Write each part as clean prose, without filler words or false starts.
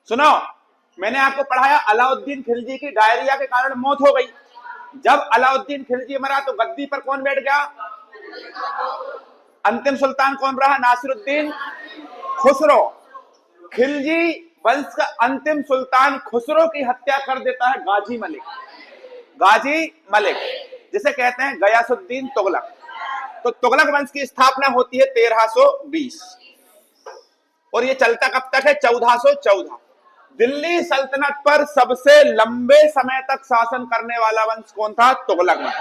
सुनो, मैंने आपको पढ़ाया अलाउद्दीन खिलजी की डायरिया के कारण मौत हो गई। जब अलाउद्दीन खिलजी मरा तो गद्दी पर कौन बैठ गया? अंतिम सुल्तान कौन रहा? नासिरुद्दीन खुसरो। खिलजी वंश का अंतिम सुल्तान खुसरो की हत्या कर देता है गाजी मलिक। गाजी मलिक जिसे कहते हैं गयासुद्दीन तुगलक। तो तुगलक वंश की स्थापना होती है 1320 और ये चलता कब तक है? 1414। दिल्ली सल्तनत पर सबसे लंबे समय तक शासन करने वाला वंश कौन था? तुगलक वंश।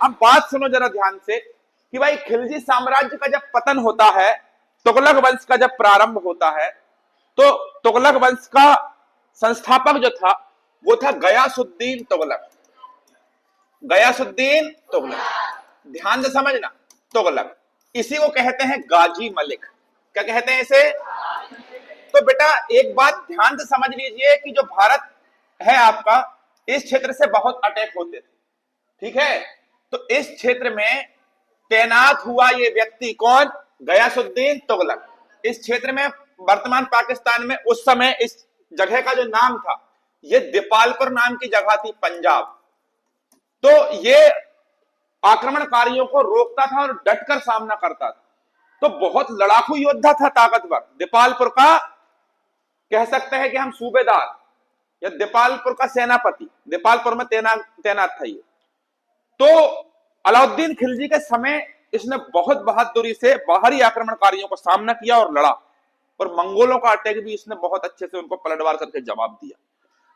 अब बात सुनो जरा ध्यान से कि भाई खिलजी साम्राज्य का जब पतन होता है, तुगलक वंश का जब प्रारंभ होता है, तो तुगलक वंश का संस्थापक जो था वो था गयासुद्दीन तुगलक। गयासुद्दीन तुगलक, ध्यान से समझना, तुगलक। इसी को कहते हैं गाजी मलिक। क्या कहते हैं इसे? तो बेटा एक बात ध्यान से समझ लीजिए कि जो भारत है आपका, इस क्षेत्र से बहुत अटैक होते थे, ठीक है? तो इस क्षेत्र में तैनात हुआ ये व्यक्ति कौन? गयासुद्दीन तुगलक। इस क्षेत्र में वर्तमान पाकिस्तान में उस समय इस जगह का जो नाम था, ये दीपालपुर नाम की जगह थी, पंजाब। तो ये आक्रमणकारियों को रोकता था और डटकर सामना करता था। तो बहुत लड़ाकू योद्धा था, ताकतवर। दीपालपुर का कह सकते हैं कि हम सूबेदार या दीपालपुर का सेनापति, दीपालपुर में तैनात था ये। तो अलाउद्दीन खिलजी के समय इसने बहुत बहादुरी से बाहरी आक्रमणकारियों को सामना किया और लड़ा, और मंगोलों का अटैक भी इसने बहुत अच्छे से उनको पलटवार करके जवाब दिया।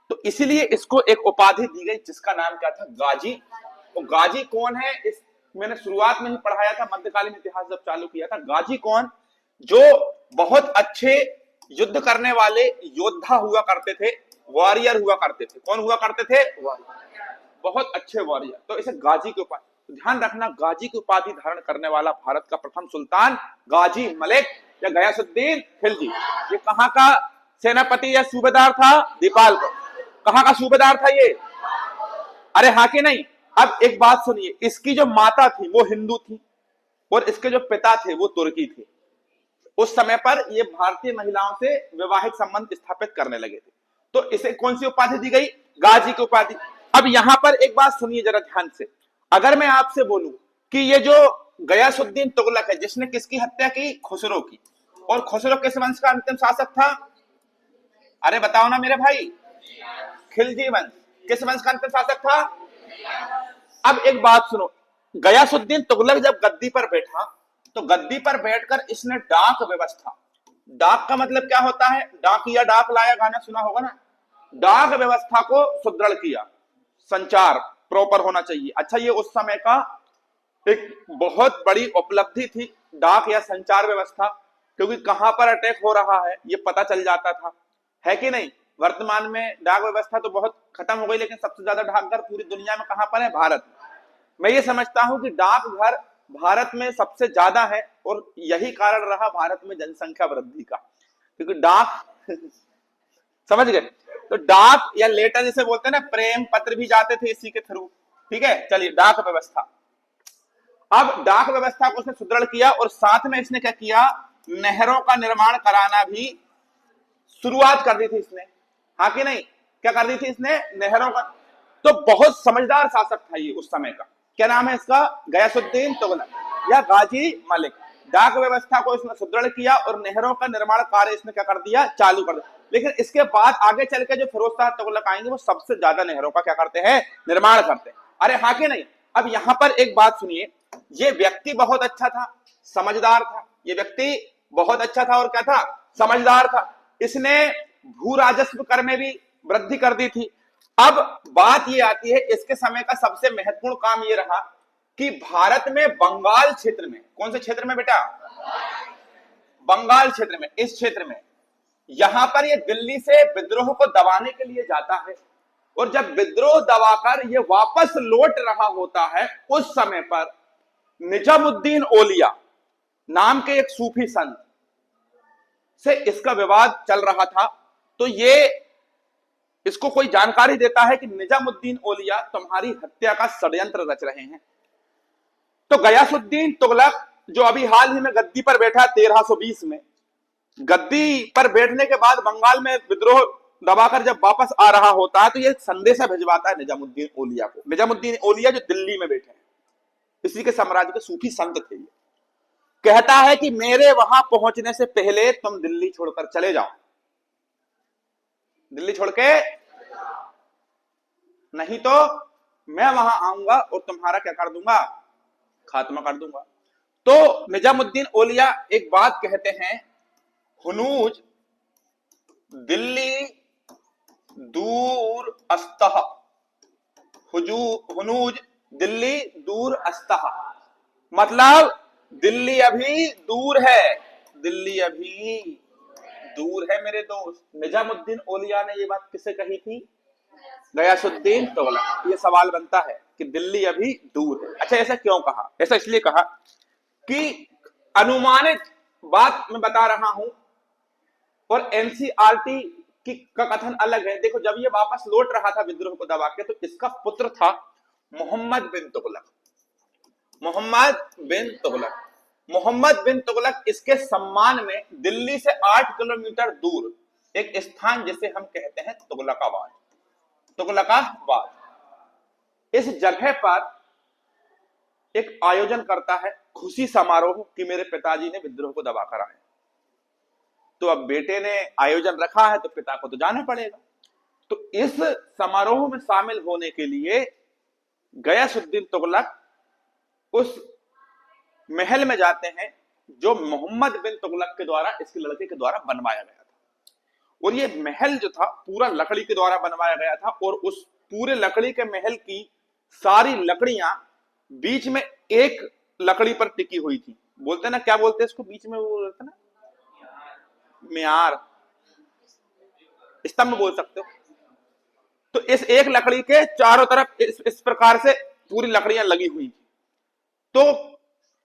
तो इसीलिए इसको एक उपाधि दी गई जिसका नाम क्या था? गाजी। तो गाजी कौन है? इस मैंने शुरुआत में ही पढ़ाया था, मध्यकालीन इतिहास जब चालू किया था। गाजी कौन? जो बहुत अच्छे युद्ध करने वाले योद्धा हुआ करते थे, वॉरियर हुआ करते थे। कौन हुआ करते थे? बहुत अच्छे वॉरियर। तो इसे गाजी की उपाधि, तो ध्यान रखना, गाजी की उपाधि धारण करने वाला भारत का प्रथम सुल्तान गाजी मलिक या गयासुद्दीन खिलजी। ये कहां का सेनापति या सूबेदार था? दीपालपुर। कहां का सूबेदार था ये? अरे हाँ कि नहीं? अब एक बात सुनिए, इसकी जो माता थी वो हिंदू थी और इसके जो पिता थे वो तुर्की थे। उस समय पर ये भारतीय महिलाओं से वैवाहिक संबंध स्थापित करने लगे थे। तो इसे कौन सी उपाधि दी गई? गाजी की उपाधि। अब यहां पर एक बात सुनिए जरा ध्यान से। अगर मैं आपसे बोलूं कि ये जो गयासुद्दीन तुगलक है, जिसने किसकी हत्या की? खुसरो की। और खुसरो किस वंश का अंतिम शासक था? अरे बताओ ना मेरे भाई। खिलजी वंश। किस वंश का अंतिम शासक था? अब एक बात सुनो, गयासुद्दीन तुगलक जब गद्दी पर बैठा तो गद्दी पर बैठकर इसने डाक व्यवस्था, डाक का मतलब क्या होता है? डाकिया डाक लाया, गाना सुना होगा ना। डाक व्यवस्था को सुदृढ़ किया। संचार प्रॉपर होना चाहिए। अच्छा, ये उस समय का एक बहुत बड़ी उपलब्धि थी, डाक या संचार व्यवस्था, क्योंकि कहां पर अटैक हो रहा है ये पता चल जाता था, है कि नहीं? वर्तमान में डाक व्यवस्था तो बहुत खत्म हो गई, लेकिन सबसे ज्यादा डाकघर पूरी दुनिया में कहां पर है? भारत में। मैं ये समझता हूं कि डाकघर भारत में सबसे ज्यादा है और यही कारण रहा भारत में जनसंख्या वृद्धि का, क्योंकि डाक समझ गए? तो डाक या लेटर जिसे बोलते हैं ना, प्रेम पत्र भी जाते थे इसी के थ्रू। ठीक है, चलिए, डाक व्यवस्था। अब डाक व्यवस्था को उसने सुदृढ़ किया और साथ में इसने क्या किया? नहरों का निर्माण कराना भी शुरुआत कर दी थी इसने, हाँ कि नहीं? क्या कर दी थी इसने? नहरों का। तो बहुत समझदार शासक था ये उस समय का। क्या नाम है इसका? गयासुद्दीन तुगलक या गाजी मलिक। डाक व्यवस्था को इसने सुदृढ़ किया और नहरों का निर्माण कार्य इसने क्या कर दिया? चालू कर दिया। लेकिन इसके बाद आगे चल के जो फिरोज शाह तुगलक आएंगे वो सबसे ज्यादा नहरों का क्या करते हैं? निर्माण करते हैं। अरे हाँ कि नहीं? अब यहां पर एक बात सुनिए, ये व्यक्ति बहुत अच्छा था, समझदार था। ये व्यक्ति बहुत अच्छा था और क्या था? समझदार था। इसने भू राजस्व कर में भी वृद्धि कर दी थी। अब बात ये आती है, इसके समय का सबसे महत्वपूर्ण काम ये रहा कि भारत में बंगाल क्षेत्र में, कौन से क्षेत्र में बेटा? बंगाल क्षेत्र में, इस क्षेत्र में, यहां पर ये दिल्ली से विद्रोह को दबाने के लिए जाता है और जब विद्रोह दबाकर ये वापस लौट रहा होता है, उस समय पर निजामुद्दीन औलिया नाम के एक सूफी संत से इसका विवाद चल रहा था। तो ये इसको कोई जानकारी देता है कि निजामुद्दीन औलिया तुम्हारी हत्या का षड्यंत्र रच रहे हैं। तो गयासुद्दीन तुगलक जो अभी हाल ही में गद्दी पर बैठा 1320 में, गद्दी पर बैठने के बाद बंगाल में विद्रोह दबाकर जब वापस आ रहा होता है तो ये संदेशा भिजवाता है निजामुद्दीन औलिया को। निजामुद्दीन औलिया जो दिल्ली में बैठे हैं, इसी के साम्राज्य के सूफी संत थे। कहता है कि मेरे वहां पहुंचने से पहले तुम दिल्ली छोड़कर चले जाओ, दिल्ली छोड़ के, नहीं तो मैं वहां आऊंगा और तुम्हारा क्या कर दूंगा, खात्मा कर दूंगा। तो निजामुद्दीन औलिया एक बात कहते हैं, हुनूज दिल्ली दूर अस्तः, हुनूज दिल्ली दूर अस्तः, मतलब दिल्ली अभी दूर है, दिल्ली अभी दूर है मेरे दोस्त। निजामुद्दीन औलिया ने ये बात किसे कही थी? गयासुद्दीन तुगलक। ये सवाल बनता है कि दिल्ली अभी दूर है। अच्छा, ऐसा क्यों कहा? ऐसा इसलिए कहा कि अनुमानित बात मैं बता रहा हूं और एनसीईआरटी की का कथन अलग है। देखो, जब ये वापस लौट रहा था विद्रोह को दबा के, तो इसका पुत्र था मोहम्मद बिन तुगलक। मोहम्मद बिन तुगलक, मोहम्मद बिन तुगलक इसके सम्मान में दिल्ली से 8 किलोमीटर दूर एक स्थान जिसे हम कहते हैं तुगलकाबाद, तुगलकाबाद, इस जगह पर एक आयोजन करता है खुशी समारोह कि मेरे पिताजी ने विद्रोह को दबाकर आए। तो अब बेटे ने आयोजन रखा है तो पिता को तो जाना पड़ेगा। तो इस समारोह में शामिल होने के लिए गयासुद्दीन तुगलक उस महल में जाते हैं जो मोहम्मद बिन तुगलक के द्वारा, इसके लड़के के द्वारा बनवाया गया था। और ये महल जो था पूरा लकड़ी के द्वारा बनवाया गया था और उस पूरे लकड़ी के महल की सारी लकड़ियां बीच में एक लकड़ी पर टिकी हुई थी। बोलते ना, क्या बोलते हैं इसको बीच में, वो बोलते ना म्यार, स्तंभ बोल सकते हो। तो इस एक लकड़ी के चारों तरफ इस प्रकार से पूरी लकड़ियां लगी हुई थी। तो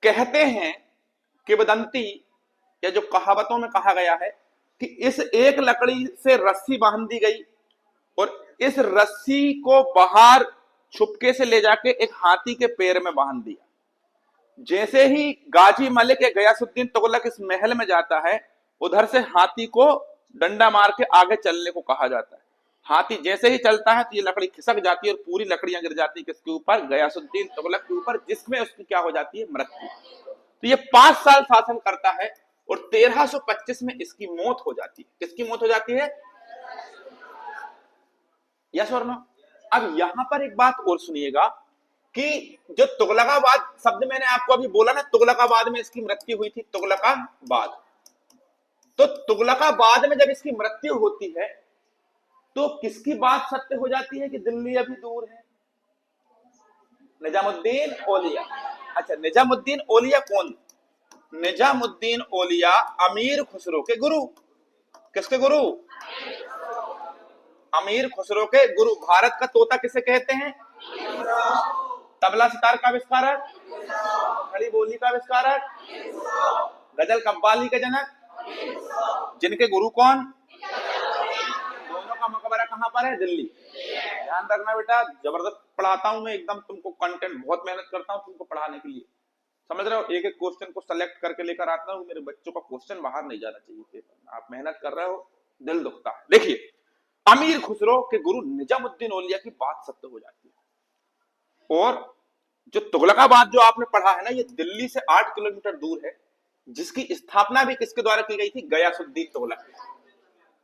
कहते हैं किंवदंती या जो कहावतों में कहा गया है कि इस एक लकड़ी से रस्सी बांध दी गई और इस रस्सी को बाहर छुपके से ले जाके एक हाथी के पैर में बांध दिया। जैसे ही गाजी मलिक या गयासुद्दीन तुगलक इस महल में जाता है, उधर से हाथी को डंडा मार के आगे चलने को कहा जाता है। हाथी जैसे ही चलता है तो ये लकड़ी खिसक जाती है और पूरी लकड़ियां गिर जाती है किसके ऊपर? गयासुद्दीन तुगलक के ऊपर, जिसमें उसकी क्या हो जाती है? मृत्यु। तो ये 5 साल शासन करता है और 1325 में इसकी मौत हो जाती है। किसकी मौत हो जाती है? यस और नो? अब यहां पर एक बात और सुनिएगा कि जो तुगलकाबाद शब्द मैंने आपको अभी बोला ना, तुगलकाबाद में इसकी मृत्यु हुई थी, तुगलकाबाद। तो तुगलकाबाद में जब इसकी मृत्यु होती है तो किसकी बात सत्य हो जाती है कि दिल्ली अभी दूर है? निजामुद्दीन औलिया। अच्छा, निजामुद्दीन औलिया कौन? निजामुद्दीन औलिया अमीर खुसरो के गुरु। किसके गुरु? अमीर खुसरो के गुरु। भारत का तोता किसे कहते हैं? तबला सितार का आविष्कारक, खड़ी बोली का आविष्कारक, गजल कव्वाली के जनक, जिनके गुरु कौन? दोनों का मकबरा कहां पर है? दिल्ली। ध्यान रखना बेटा, जबरदस्त पढ़ाता हूं मैं, एकदम तुमको कंटेंट, बहुत मेहनत करता हूं तुमको पढ़ाने के लिए, समझ रहे हो? एक एक क्वेश्चन को सेलेक्ट करके लेकर आता हूं। मेरे बच्चों का क्वेश्चन बाहर नहीं जाना चाहिए पेपर में। आप मेहनत कर रहे हो, दिल दुखता है। देखिए, अमीर खुसरो के गुरु निजामुद्दीन औलिया की बात सत्य हो जाती है। और जो तुगलकाबाद जो आपने पढ़ा है ना, ये दिल्ली से 8 किलोमीटर दूर है, जिसकी स्थापना भी किसके द्वारा की गई थी? गयासुद्दीन तुगलक,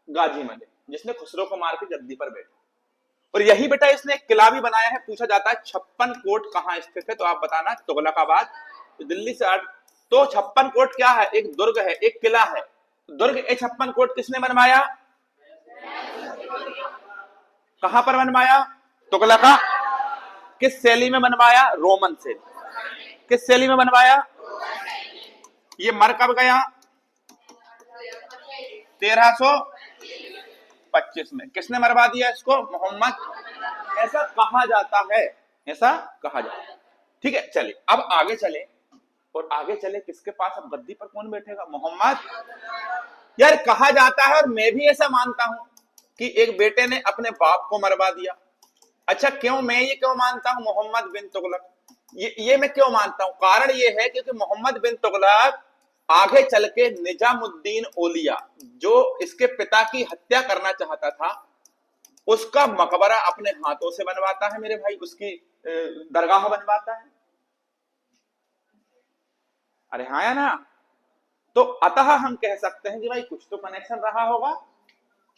गाजी मलिक, जिसने खुसरो को मार के गद्दी पर बैठा। और यही बेटा इसने एक किला भी बनाया है। पूछा जाता है 56 कोट कहां स्थित है, तो आप बताना तुगलकाबाद। तो दिल्ली से 8, तो 56 कोट क्या है? एक दुर्ग है, एक किला है। दुर्ग ए 56 कोट किसने बनवाया? कहां पर बनवाया? तुगलका। किस शैली में बनवाया? रोमन शैली। किस शैली में बनवाया? ये मर कब गया? 1325 में। किसने मरवा दिया इसको? मोहम्मद। ऐसा कहा जाता है, ऐसा कहा जाता है। ठीक है, चलिए अब आगे चले। और आगे चले किसके पास? अब गद्दी पर कौन बैठेगा? मोहम्मद। यार कहा जाता है, और मैं भी ऐसा मानता हूं कि एक बेटे ने अपने बाप को मरवा दिया। अच्छा, क्यों? मैं ये क्यों मानता हूं मोहम्मद बिन तुगलक? ये मैं क्यों मानता हूं? कारण ये है क्योंकि मोहम्मद बिन तुगलक आगे चल के निजामुद्दीन औलिया जो इसके पिता की हत्या करना चाहता था, उसका मकबरा अपने हाथों से बनवाता है मेरे भाई, उसकी दरगाह बनवाता है। अरे हाँ या ना? तो अतः हम कह सकते हैं कि भाई कुछ तो कनेक्शन रहा होगा,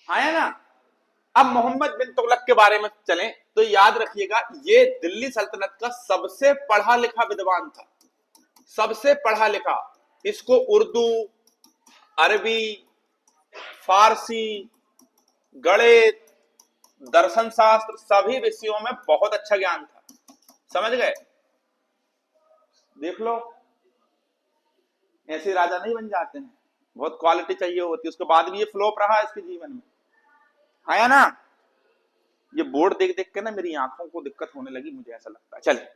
हाँ या ना? अब मोहम्मद बिन तुगलक के बारे में चलें तो याद रखिएगा, ये दिल्ली सल्तनत का सबसे पढ़ा लिखा विद्वान था, सबसे पढ़ा लिखा। इसको उर्दू, अरबी, फारसी, गणित, दर्शन शास्त्र सभी विषयों में बहुत अच्छा ज्ञान था। समझ गए? देख लो, ऐसे राजा नहीं बन जाते हैं, बहुत क्वालिटी चाहिए होती है। उसके बाद भी ये फ्लॉप रहा इसके जीवन में, हाँ या ना? ये बोर्ड देख देख के ना मेरी आंखों को दिक्कत होने लगी, मुझे ऐसा लगता है। चले,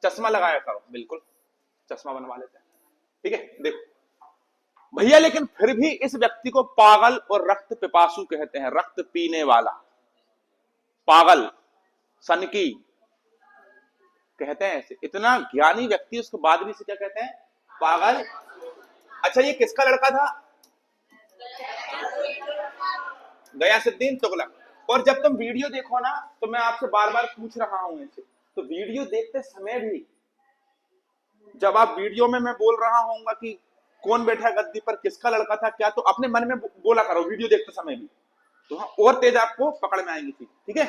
चश्मा लगाया करो, बिल्कुल चश्मा बनवा लेते हैं, ठीक है? देखो भैया, लेकिन फिर भी इस व्यक्ति को पागल और रक्त पिपासु कहते हैं, रक्त पीने वाला, पागल, सनकी कहते हैं ऐसे। इतना ज्ञानी व्यक्ति, उसके बाद भी इसे क्या कहते हैं? पागल। अच्छा, ये किसका लड़का था? गयासुद्दीन तुगलक। और जब तुम वीडियो देखो ना, तो मैं आपसे बार बार पूछ रहा हूं ऐसे, तो वीडियो देखते समय भी जब आप वीडियो में मैं बोल रहा हूंगा कि कौन बैठा गद्दी पर, किसका लड़का था क्या, तो अपने मन में बोला करो वीडियो देखते समय भी, तो हाँ और तेज आपको पकड़ में आएंगी, ठीक है?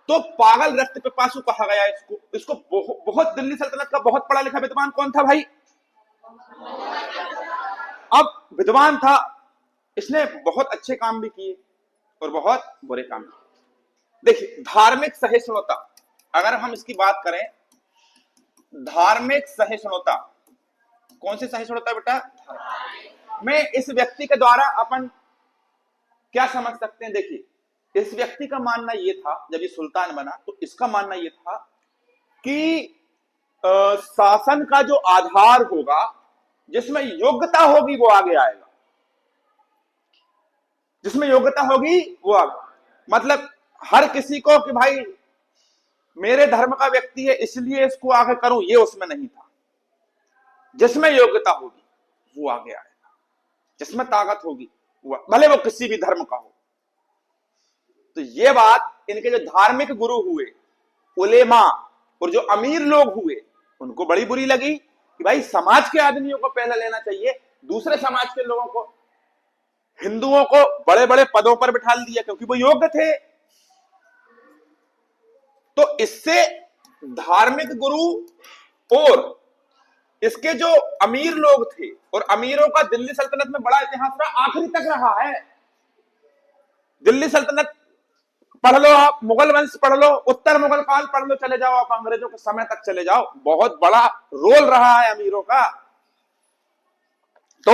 तो पागल रक्त पिपासु कहा गया इसको। इसको बहुत दिल्ली सल्तनत का बहुत पढ़ा लिखा विद्वान कौन था भाई? अब विद्वान था, इसने बहुत अच्छे काम भी किए और बहुत बुरे काम किए। देखिए, धार्मिक सहिष्णुता, अगर हम इसकी बात करें, धार्मिक सहिष्णुता, कौन सी सहिष्णुता बेटा? में इस व्यक्ति के द्वारा अपन क्या समझ सकते हैं? देखिए, इस व्यक्ति का मानना यह था, जब ये सुल्तान बना तो इसका मानना यह था कि शासन का जो आधार होगा, जिसमें योग्यता होगी वो आगे आएगा, जिसमें योग्यता होगी वो आगे। मतलब हर किसी को कि भाई मेरे धर्म का व्यक्ति है इसलिए इसको आगे करूं, ये उसमें नहीं था। जिसमें योग्यता होगी वो आगे आएगा, जिसमें ताकत होगी वो, भले वो किसी भी धर्म का हो। तो ये बात इनके जो धार्मिक गुरु हुए, उलेमा, और जो अमीर लोग हुए, उनको बड़ी बुरी लगी कि भाई समाज के आदमियों को पहले लेना चाहिए, दूसरे समाज के लोगों को, हिंदुओं को बड़े बड़े पदों पर बिठा दिया क्योंकि वो योग्य थे। तो इससे धार्मिक गुरु और इसके जो अमीर लोग थे, और अमीरों का दिल्ली सल्तनत में बड़ा इतिहास रहा, आखिरी तक रहा है। दिल्ली सल्तनत पढ़ लो आप, मुगल वंश पढ़ लो, उत्तर मुगल काल पढ़ लो, चले जाओ आप अंग्रेजों के समय तक चले जाओ, बहुत बड़ा रोल रहा है अमीरों का। तो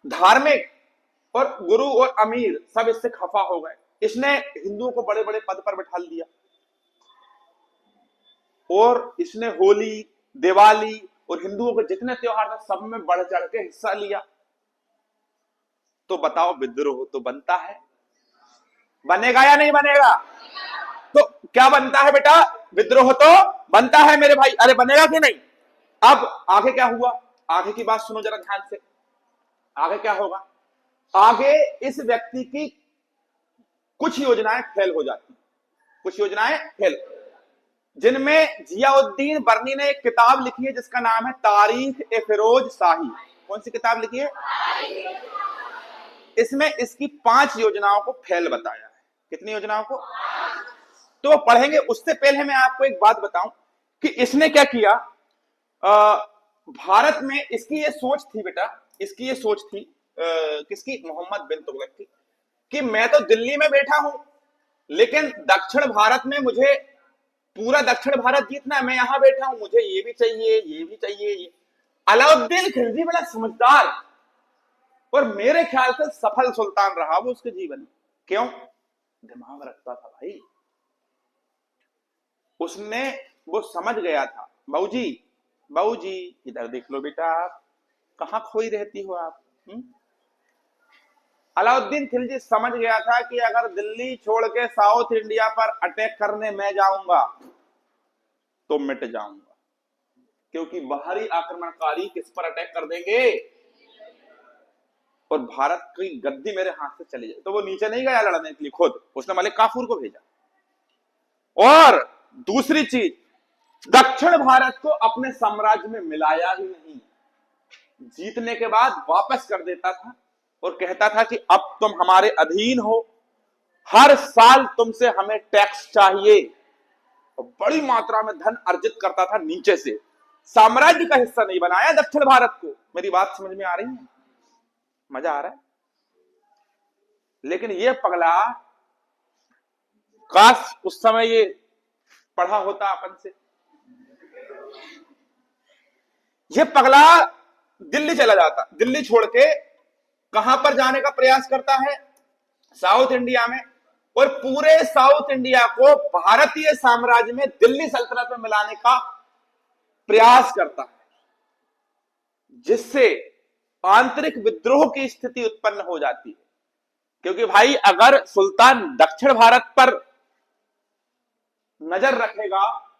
धार्मिक और गुरु और अमीर सब इससे खफा हो गए। इसने हिंदुओं को बड़े बड़े पद पर बिठा दिया, और इसने होली, दिवाली और हिंदुओं के जितने त्योहार थे सब में बढ़ चढ़ के हिस्सा लिया। तो बताओ, विद्रोह तो बनता है, बनेगा या नहीं बनेगा? तो क्या बनता है बेटा? विद्रोह तो बनता है मेरे भाई। अरे बनेगा कि नहीं? अब आगे क्या हुआ, आगे की बात सुनो जरा ध्यान से। आगे क्या होगा? आगे इस व्यक्ति की कुछ योजनाएं फेल हो जाती, कुछ योजनाएं फेल, जिनमें जियाउद्दीन बर्नी ने एक किताब लिखी है जिसका नाम है तारीख ए फिरोज शाही। कौन सी किताब लिखी है? इसमें इसकी 5 योजनाओं को फेल बताया है। कितनी योजनाओं को? तो पढ़ेंगे। उससे पहले मैं आपको एक बात बताऊं कि इसने क्या किया। भारत में इसकी ये सोच थी बेटा, इसकी ये सोच थी किसकी? मोहम्मद बिन तुगलक की, कि मैं तो दिल्ली में बैठा हूं, लेकिन दक्षिण भारत में मुझे पूरा दक्षिण भारत जीतना है। मैं यहां बैठा हूं, मुझे ये भी चाहिए, ये भी चाहिए। ये अलाउद्दीन खिलजी बड़ा समझदार और मेरे ख्याल से सफल सुल्तान रहा वो उसके जीवन में। क्यों? दिमाग रखता था भाई। उसने वो समझ गया था। बाबू जी इधर देख लो बेटा, आप कहां खोई रहती हो आप? अलाउद्दीन खिलजी समझ गया था कि अगर दिल्ली छोड़ के साउथ इंडिया पर अटैक करने मैं जाऊंगा तो मिट जाऊंगा। क्योंकि बाहरी आक्रमणकारी किस पर अटैक कर देंगे और भारत की गद्दी मेरे हाथ से चली जाए। तो वो नीचे नहीं गया लड़ने के लिए, खुद उसने मलिक काफूर को भेजा। और दूसरी चीज, दक्षिण भारत को अपने साम्राज्य में मिलाया ही नहीं, जीतने के बाद वापस कर देता था और कहता था कि अब तुम हमारे अधीन हो, हर साल तुमसे हमें टैक्स चाहिए, और बड़ी मात्रा में धन अर्जित करता था नीचे से। साम्राज्य का हिस्सा नहीं बनाया दक्षिण भारत को। मेरी बात समझ में आ रही है? मजा आ रहा है? लेकिन ये पगला, काश उस समय ये पढ़ा होता अपन से। ये पगला दिल्ली चला जाता, दिल्ली छोड़ के कहां पर जाने का प्रयास करता है? साउथ इंडिया में, और पूरे साउथ इंडिया को भारतीय साम्राज्य में दिल्ली सल्तनत में मिलाने का प्रयास करता है, जिससे आंतरिक विद्रोह की स्थिति उत्पन्न हो जाती है। क्योंकि भाई अगर सुल्तान दक्षिण भारत पर नजर रखेगा,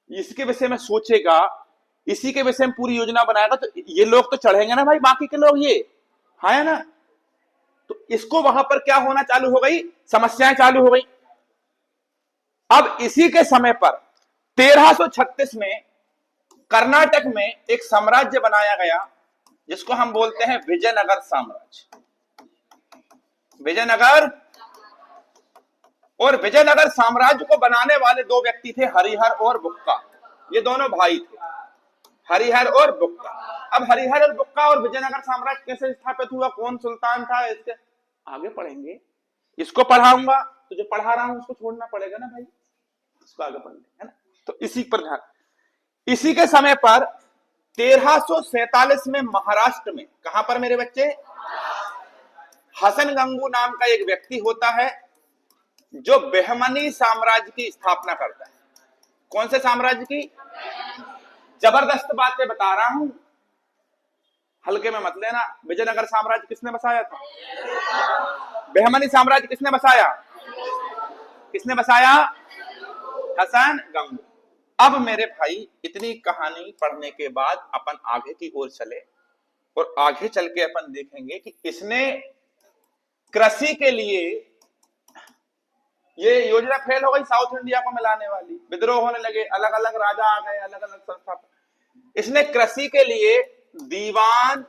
इसके विषय में सोचेगा, इसी के विषय में पूरी योजना बनाएगा, तो ये लोग तो चढ़ेंगे ना भाई, बाकी के लोग ये है ना। तो इसको वहां पर क्या होना चालू हो गई, समस्याएं चालू हो गई। अब इसी के समय पर 1336 में कर्नाटक में एक साम्राज्य बनाया गया, जिसको हम बोलते हैं विजयनगर साम्राज्य। विजयनगर, और विजयनगर साम्राज्य को बनाने वाले दो व्यक्ति थे, हरिहर और बुक्का। ये दोनों भाई थे, हरिहर और बुक्का। अब हरिहर और बुक्का और विजयनगर साम्राज्य कैसे स्थापित हुआ, कौन सुल्तान था, इसके आगे पढ़ेंगे। इसको पढ़ाऊंगा तो जो पढ़ा रहा हूं उसको छोड़ना पड़ेगा ना भाई, इसको आगे पढ़ लेंगे, है ना। तो इसी पर ध्यान। इसी के समय पर 1347 में महाराष्ट्र में, कहां पर मेरे बच्चे, हसन गंगू नाम का एक व्यक्ति होता है, जो बहमनी साम्राज्य की स्थापना करता है। कौन से साम्राज्य की? जबरदस्त बातें बता रहा हूं, हल्के में मत लेना। विजयनगर साम्राज्य किसने बसाया था? बहमनी साम्राज्य किसने बसाया? किसने बसाया? हसन गंगू। अब मेरे भाई, इतनी कहानी पढ़ने के बाद अपन आगे की ओर चले, और आगे चल के अपन देखेंगे कि इसने कृषि के लिए, ये योजना फेल हो गई साउथ इंडिया को मिलाने वाली, विद्रोह होने लगे, अलग अलग राजा आ गए, अलग अलग संस्थापक। इसने कृषि के लिए दीवान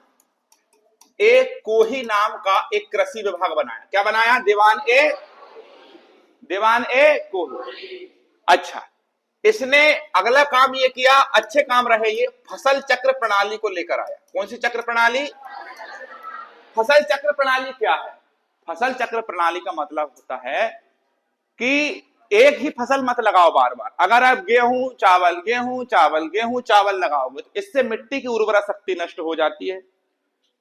ए कोही नाम का एक कृषि विभाग बनाया। क्या बनाया? दीवान ए कोही। अच्छा, इसने अगला काम ये किया, अच्छे काम रहे ये, फसल चक्र प्रणाली को लेकर आया। कौन सी चक्र प्रणाली? फसल चक्र प्रणाली क्या है? फसल चक्र प्रणाली का मतलब होता है कि एक ही फसल मत लगाओ बार बार। अगर आप गेहूं चावल गेहूं चावल गेहूं चावल लगाओगे तो इससे मिट्टी की उर्वरा शक्ति नष्ट हो जाती है,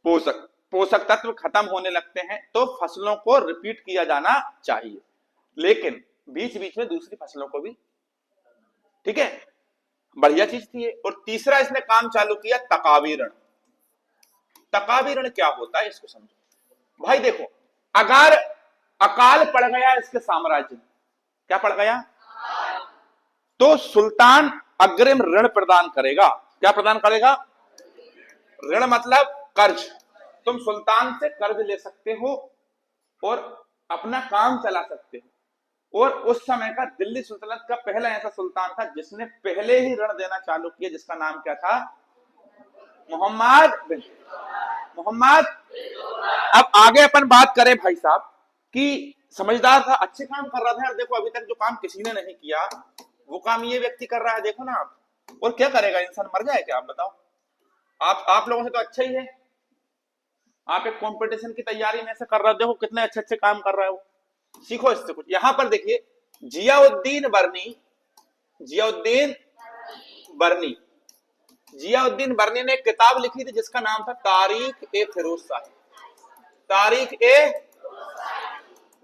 पोषक तत्व खत्म होने लगते हैं। तो फसलों को रिपीट किया जाना चाहिए, लेकिन बीच बीच में दूसरी फसलों को भी, ठीक है, बढ़िया चीज थी ये। और तीसरा इसने काम चालू किया, तकावी ऋण। तकावी ऋण क्या होता है इसको समझो भाई। देखो, अगर अकाल पड़ गया इसके साम्राज्य में, क्या पड़ गया, तो सुल्तान अग्रिम ऋण प्रदान करेगा। क्या प्रदान करेगा? ऋण मतलब कर्ज। तुम सुल्तान से कर्ज ले सकते हो और अपना काम चला सकते हो। और उस समय का दिल्ली सुल्तनत का पहला ऐसा सुल्तान था जिसने पहले ही ऋण देना चालू किया, जिसका नाम क्या था? मोहम्मद। अब आगे अपन बात करें भाई साहब, कि समझदार था, अच्छे काम कर रहा था। और देखो, अभी तक जो काम किसी ने नहीं किया वो काम ये व्यक्ति कर रहा है, देखो ना आप। और क्या करेगा इंसान, मर जाए क्या? आप बताओ। आप लोगों से तो अच्छा ही है, आप एक कंपटीशन की तैयारी में से कर रहे हो, देखो कितने अच्छे अच्छे काम कर रहा है वो, सीखो इससे कुछ। यहां पर देखिए, जियाउद्दीन बर्नी ने एक किताब लिखी थी जिसका नाम था तारीख ए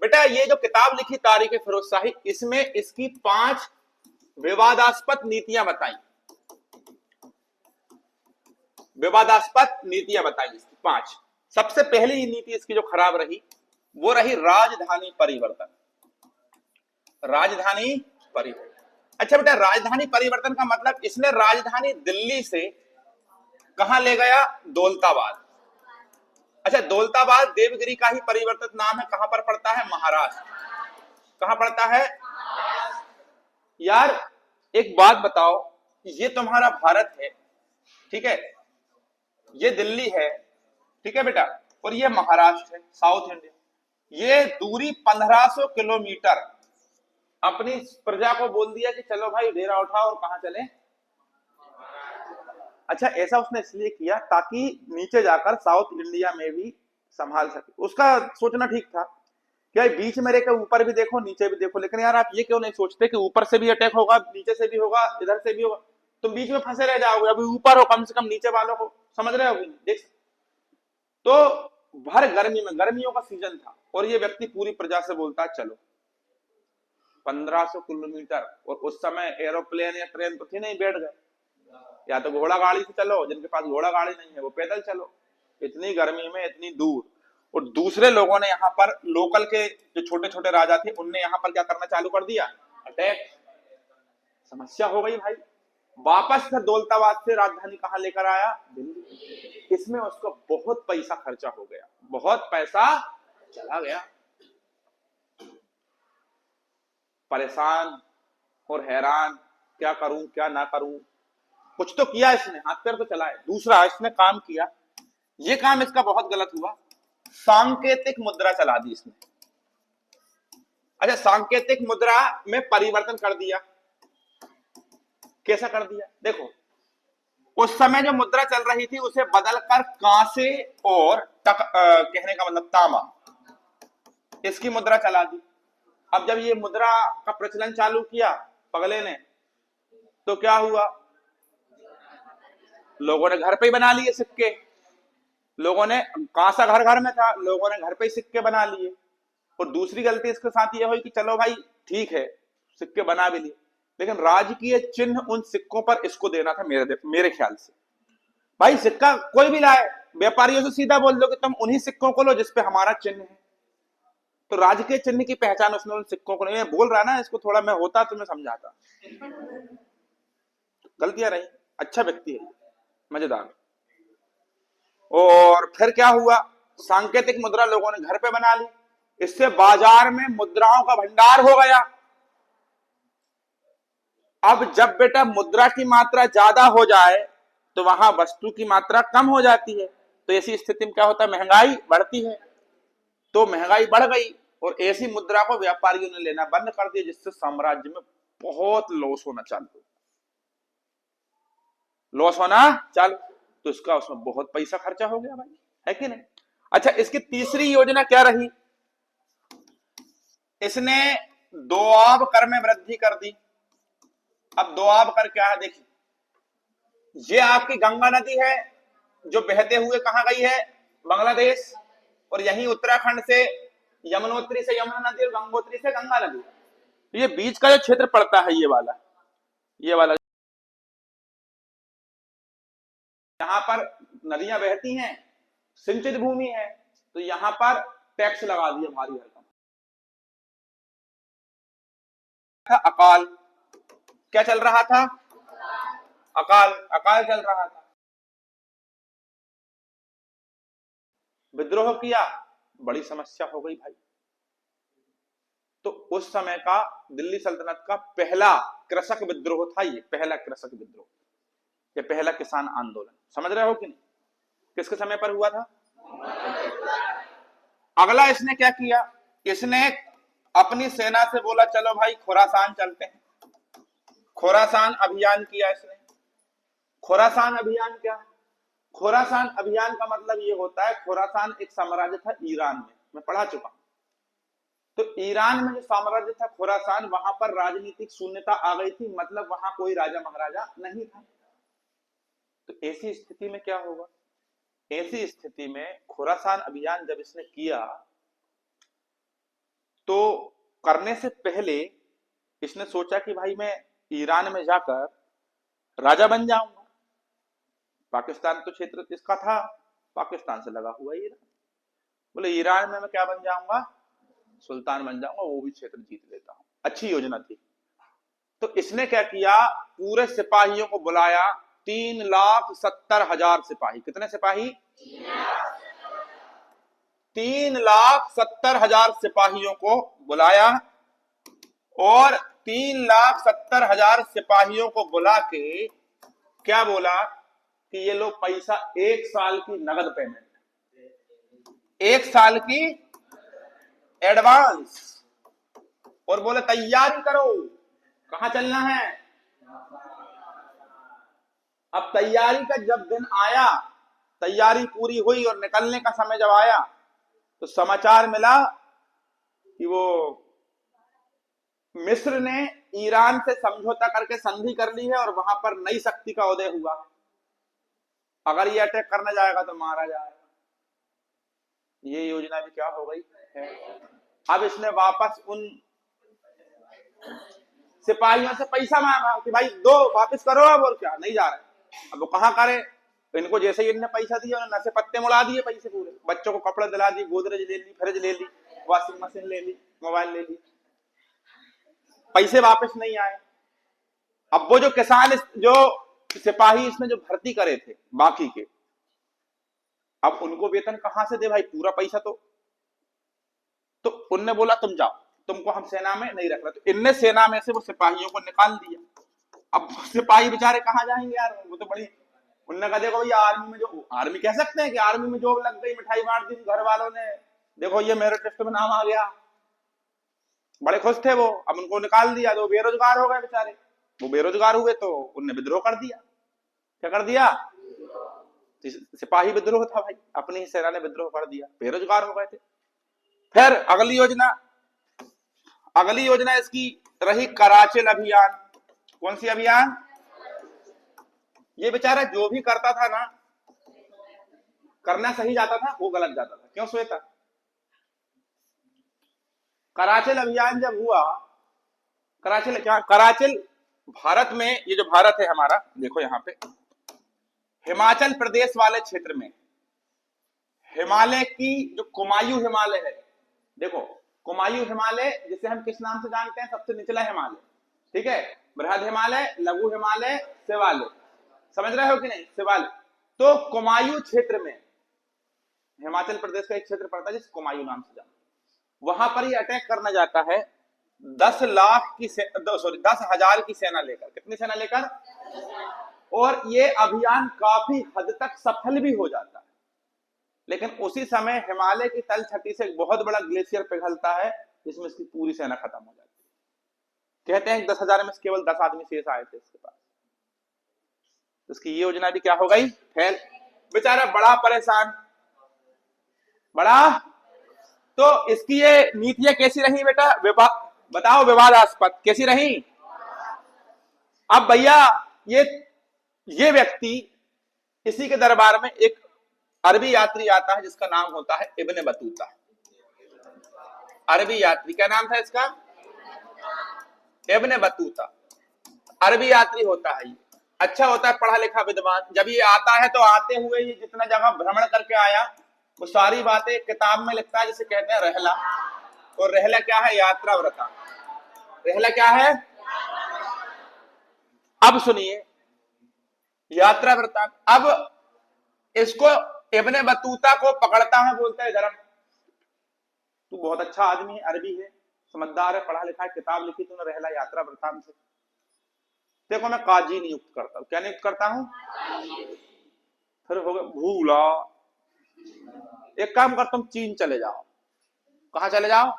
बेटा, ये जो किताब लिखी तारीख ए फिरोज शाही, इसमें इसकी 5 विवादास्पद नीतियां बताई। इसकी 5। सबसे पहली नीति इसकी जो खराब रही वो रही राजधानी परिवर्तन। अच्छा बेटा, राजधानी परिवर्तन का मतलब इसने राजधानी दिल्ली से कहां ले गया? दौलताबाद। अच्छा, दौलताबाद देवगिरी का ही परिवर्तित नाम है, कहां पर पड़ता है? महाराष्ट्र। कहां पड़ता है यार? एक बात बताओ, ये तुम्हारा भारत है, ठीक है, ये दिल्ली है, ठीक है बेटा, और ये महाराष्ट्र है, साउथ इंडिया। ये दूरी 1500 किलोमीटर। अपनी प्रजा को बोल दिया कि चलो भाई डेरा उठाओ और कहां चले? अच्छा, ऐसा उसने इसलिए किया ताकि नीचे जाकर साउथ इंडिया में भी संभाल सके। उसका सोचना ठीक था कि भाई बीच में रहकर ऊपर भी देखो नीचे भी देखो, लेकिन यार आप ये क्यों नहीं सोचते कि ऊपर से भी अटैक होगा, नीचे से भी होगा, इधर से भी होगा, तुम बीच में फंसे रह जाओगे। अभी ऊपर हो, कम से कम नीचे वालों को समझ रहे हो? देख, तो भर गर्मी में, गर्मियों का सीजन था, और ये व्यक्ति पूरी प्रजा से बोलता चलो 1500 किलोमीटर। और उस समय एरोप्लेन या ट्रेन तो थी नहीं, बैठ गए, या तो घोड़ा गाड़ी से चलो, जिनके पास घोड़ा गाड़ी नहीं है वो पैदल चलो, इतनी गर्मी में इतनी दूर। और दूसरे लोगों ने यहाँ पर, लोकल के जो छोटे छोटे राजा थे, उनने यहाँ पर क्या करना चालू कर दिया? अटैक। समस्या हो गई भाई। वापस से दौलताबाद से राजधानी कहां लेकर आया? दिल्ली। इसमें उसको बहुत पैसा खर्चा हो गया, बहुत पैसा चला गया। परेशान और हैरान, क्या करूं क्या ना करूं। कुछ तो किया इसने, हाथ पैर तो चलाए। दूसरा इसने काम किया, ये काम इसका बहुत गलत हुआ, सांकेतिक मुद्रा चला दी इसने। अच्छा, सांकेतिक मुद्रा में परिवर्तन कर दिया। कैसा कर दिया? देखो, उस समय जो मुद्रा चल रही थी उसे बदलकर कांसे और कहने का मतलब तांबा, इसकी मुद्रा चला दी। अब जब ये मुद्रा का प्रचलन चालू किया पगले ने, तो क्या हुआ? लोगों ने घर पे ही बना लिए सिक्के। लोगों ने, कांसा घर घर में था, लोगों ने घर पे ही सिक्के बना लिए। और दूसरी गलती इसके साथ ये हुई कि चलो भाई ठीक है, सिक्के बना भी लिए, लेकिन राजकीय चिन्ह उन सिक्कों पर इसको देना था। मेरे ख्याल से भाई, सिक्का कोई भी लाए, व्यापारियों से सीधा बोल दो कि तुम उन्हीं सिक्कों को लो जिसपे हमारा चिन्ह है। तो राजकीय चिन्ह की पहचान उसने उन सिक्कों को नहीं। मैं बोल रहा ना इसको, थोड़ा मैं होता तो मैं समझाता। गलतियां रही, अच्छा व्यक्ति है, मजेदार। और फिर क्या हुआ? सांकेतिक मुद्रा लोगों ने घर पे बना ली, इससे बाजार में मुद्राओं का भंडार हो गया। अब जब बेटा मुद्रा की मात्रा ज्यादा हो जाए तो वहां वस्तु की मात्रा कम हो जाती है, तो ऐसी स्थिति में क्या होता है? महंगाई बढ़ती है। तो महंगाई बढ़ गई और ऐसी मुद्रा को व्यापारियों ने लेना बंद कर दिया, जिससे साम्राज्य में बहुत लॉस होना चालू हो, लॉस होना चालू। तो इसका उसमें बहुत पैसा खर्चा हो गया भाई, है कि नहीं? अच्छा, इसकी तीसरी योजना क्या रही? इसने दोआब कर में वृद्धि कर दी। अब दोआब कर क्या है? देखिए, ये आपकी गंगा नदी है जो बहते हुए कहां गई है? बांग्लादेश। और यहीं उत्तराखंड से यमुनोत्री से यमुना नदी और गंगोत्री से गंगा नदी। तो ये बीच का जो क्षेत्र पड़ता है, ये वाला यहाँ पर नदियां बहती हैं, सिंचित भूमि है, तो यहां पर टैक्स लगा दिया भारी भरकम। अकाल, क्या चल रहा था? अकाल, अकाल चल रहा था। विद्रोह किया, बड़ी समस्या हो गई भाई। तो उस समय का दिल्ली सल्तनत का पहला कृषक विद्रोह था, ये पहला कृषक विद्रोह, ये पहला किसान आंदोलन। समझ रहे हो कि नहीं? किसके समय पर हुआ था? अगला इसने क्या किया? इसने अपनी सेना से बोला चलो भाई खुरासान चलते हैं। खुरासान अभियान किया इसने। खुरासान अभियान क्या? खुरासान अभियान का मतलब ये होता है, खुरासान एक साम्राज्य था ईरान में, मैं पढ़ा चुका हूं। तो ईरान में जो साम्राज्य था खुरासान, वहां पर राजनीतिक शून्यता आ गई थी, मतलब वहां कोई राजा महाराजा नहीं था। तो ऐसी स्थिति में क्या होगा? ऐसी स्थिति में खुरासान अभियान जब इसने किया, तो करने से पहले इसने सोचा कि भाई मैं ईरान में जाकर राजा बन जाऊंगा। पाकिस्तान तो क्षेत्र इसका था, पाकिस्तान से लगा हुआ ईरान। बोले ईरान में मैं क्या बन जाऊंगा? सुल्तान बन जाऊंगा, वो भी क्षेत्र जीत लेता हूं। अच्छी योजना थी। तो इसने क्या किया, पूरे सिपाहियों को बुलाया, 3,70,000 सिपाही। कितने सिपाही? 3,70,000 सिपाहियों को बुलाया, और 3,70,000 सिपाहियों को बुला के क्या बोला कि ये लो पैसा, 1 साल की नगद पेमेंट, 1 साल की एडवांस, और बोले तैयारी करो, कहां चलना है। अब तैयारी का जब दिन आया, तैयारी पूरी हुई और निकलने का समय जब आया, तो समाचार मिला कि वो मिस्र ने ईरान से समझौता करके संधि कर ली है और वहां पर नई शक्ति का उदय हुआ। अगर ये अटैक करने जाएगा तो मारा जाएगा। ये योजना भी क्या हो गई है। अब इसने वापस उन सिपाहियों से पैसा मांगा कि भाई दो, वापस करो अब, और क्या, नहीं जा रहे। अब वो कहां करे, तो इनको जैसे ही इनने पैसा दिया, उन्होंने नशे पत्ते मुड़ा दिए पैसे पूरे। बच्चों को कपड़े दिला दिए, गोदरेज ले ली, फ्रिज ले ली, वॉशिंग मशीन ले ली, मोबाइल ले ली, पैसे वापस नहीं आए। अब वो जो किसान, जो सिपाही इसने जो भर्ती करे थे बाकी के, अब उनको वेतन कहां से दे भाई, पूरा पैसा तो उनने बोला तुम जाओ, तुमको हम सेना में नहीं रख रहे। तो इनने सेना में से वो सिपाहियों को निकाल दिया। अब सिपाही बेचारे कहां जाएंगे यार, वो तो बड़ी, उनने कहा देखो भैया आर्मी में, जो आर्मी कह सकते हैं कि आर्मी में जॉब लग गई, मिठाई बांट दी घर वालों ने, देखो ये मेरिट लिस्ट में नाम आ गया, बड़े खुश थे वो। अब उनको निकाल दिया तो बेरोजगार हो गए बेचारे। वो बेरोजगार हुए तो उनने विद्रोह कर दिया। क्या कर दिया? सिपाही विद्रोह था भाई, अपनी ही सेना ने विद्रोह कर दिया, बेरोजगार हो गए थे। फिर अगली योजना इसकी रही कराचेल अभियान। कौन सी अभियान? ये बेचारा जो भी करता था ना, करना सही जाता था, वो गलत जाता था। क्यों श्वेता? कराचेल अभियान जब हुआ, कराचेल भारत में, ये जो भारत है हमारा, देखो यहां पे हिमाचल प्रदेश वाले क्षेत्र में, हिमालय की जो कुमायूं हिमालय है, देखो कुमायूं हिमालय जिसे हम किस नाम से जानते हैं, सबसे निचला हिमालय, ठीक है, बृहद हिमालय, लघु हिमालय, शिवालय, समझ रहे हो कि नहीं, शिवालय। तो कुमायूं क्षेत्र में हिमाचल प्रदेश का एक क्षेत्र पड़ता है जिसे कुमायूं नाम से जानते हैं। वहां पर ये अटैक करना जाता है 10,000 की सेना लेकर। कितनी सेना लेकर? और ये अभियान काफी हद तक सफल भी हो जाता है। लेकिन उसी समय हिमालय की तलछटी से एक बहुत बड़ा ग्लेशियर पिघलता है, जिसमें इसकी पूरी सेना खत्म हो जाती है। कहते हैं 10,000 में केवल 10 आदमी शेष आए थे इसके पास। इसकी ये योजना भी क्या हो गई, फेल। बेचारा बड़ा परेशान, बड़ा। तो इसकी ये नीतियां कैसी रही बेटा, बताओ, विवादास्पद कैसी रही। अब भैया ये व्यक्ति, इसी के दरबार में एक अरबी यात्री आता है जिसका नाम होता है इब्ने बतूता। अरबी यात्री, क्या नाम था इसका? Ibn Battuta. अरबी यात्री होता है ये, अच्छा होता है, पढ़ा लिखा विद्वान। जब ये आता है तो आते हुए ये जितना जगह भ्रमण करके आया, वो सारी बातें किताब में लिखता है, जिसे कहते हैं रहला। और रहला क्या है? यात्रा वृत्तांत। रहला क्या है? अब सुनिए, यात्रा वृत्तांत। अब इसको इब्ने बतूता को पकड़ता है, बोलता है इधर, तू बहुत अच्छा आदमी है, अरबी है, समझदार है, पढ़ा लिखा है, किताब लिखी तूने रहला यात्रा वृत्तांत से, देखो मैं काजी नियुक्त करता हूं। क्या नियुक्त करता हूं? फिर हो गया भूला, एक काम कर, तुम चीन चले जाओ। कहां चले जाओ?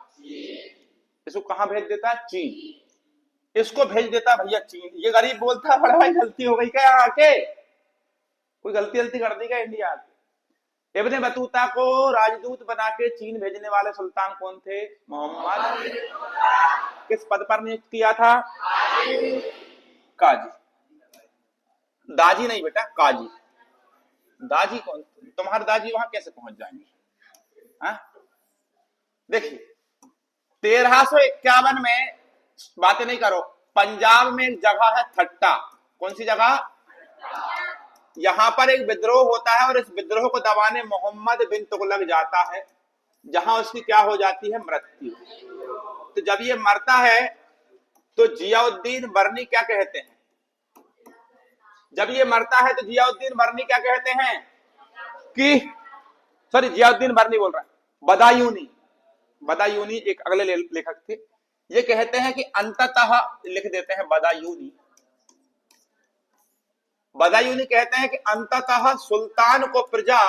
इसको कहां भेज देता है? चीन। इसको भेज देता भैया चीन। ये गरीब बोलता है बड़ा भाई गलती हो गई क्या आके, कोई गलती कर दी क्या इंडिया आके। इब्ने बतूता को राजदूत बना के चीन भेजने वाले सुल्तान कौन थे? मोहम्मद। किस पद पर नियुक्त किया था? काजी। दाजी नहीं बेटा, काजी। दाजी कौन? तुम्हारे दाजी वहां कैसे पहुंच जाएंगे? देखिए 1351 में, बातें नहीं करो, पंजाब में एक जगह है थट्टा। कौन सी जगह? यहां पर एक विद्रोह होता है और इस विद्रोह को दबाने मोहम्मद बिन तुगलक जाता है, जहां उसकी क्या हो जाती है? मृत्यु। तो जब ये मरता है तो जियाउद्दीन बर्नी क्या कहते हैं? जब ये मरता है तो जियाउद्दीन बर्नी क्या कहते हैं कि, सॉरी जियाउद्दीन बर्नी बोल रहा है, बदायूनी, बदायूनी एक अगले लेखक थे, ये कहते हैं कि अंततः, लिख देते हैं बदायूनी, बदायूनी कहते हैं कि अंततः सुल्तान को प्रजा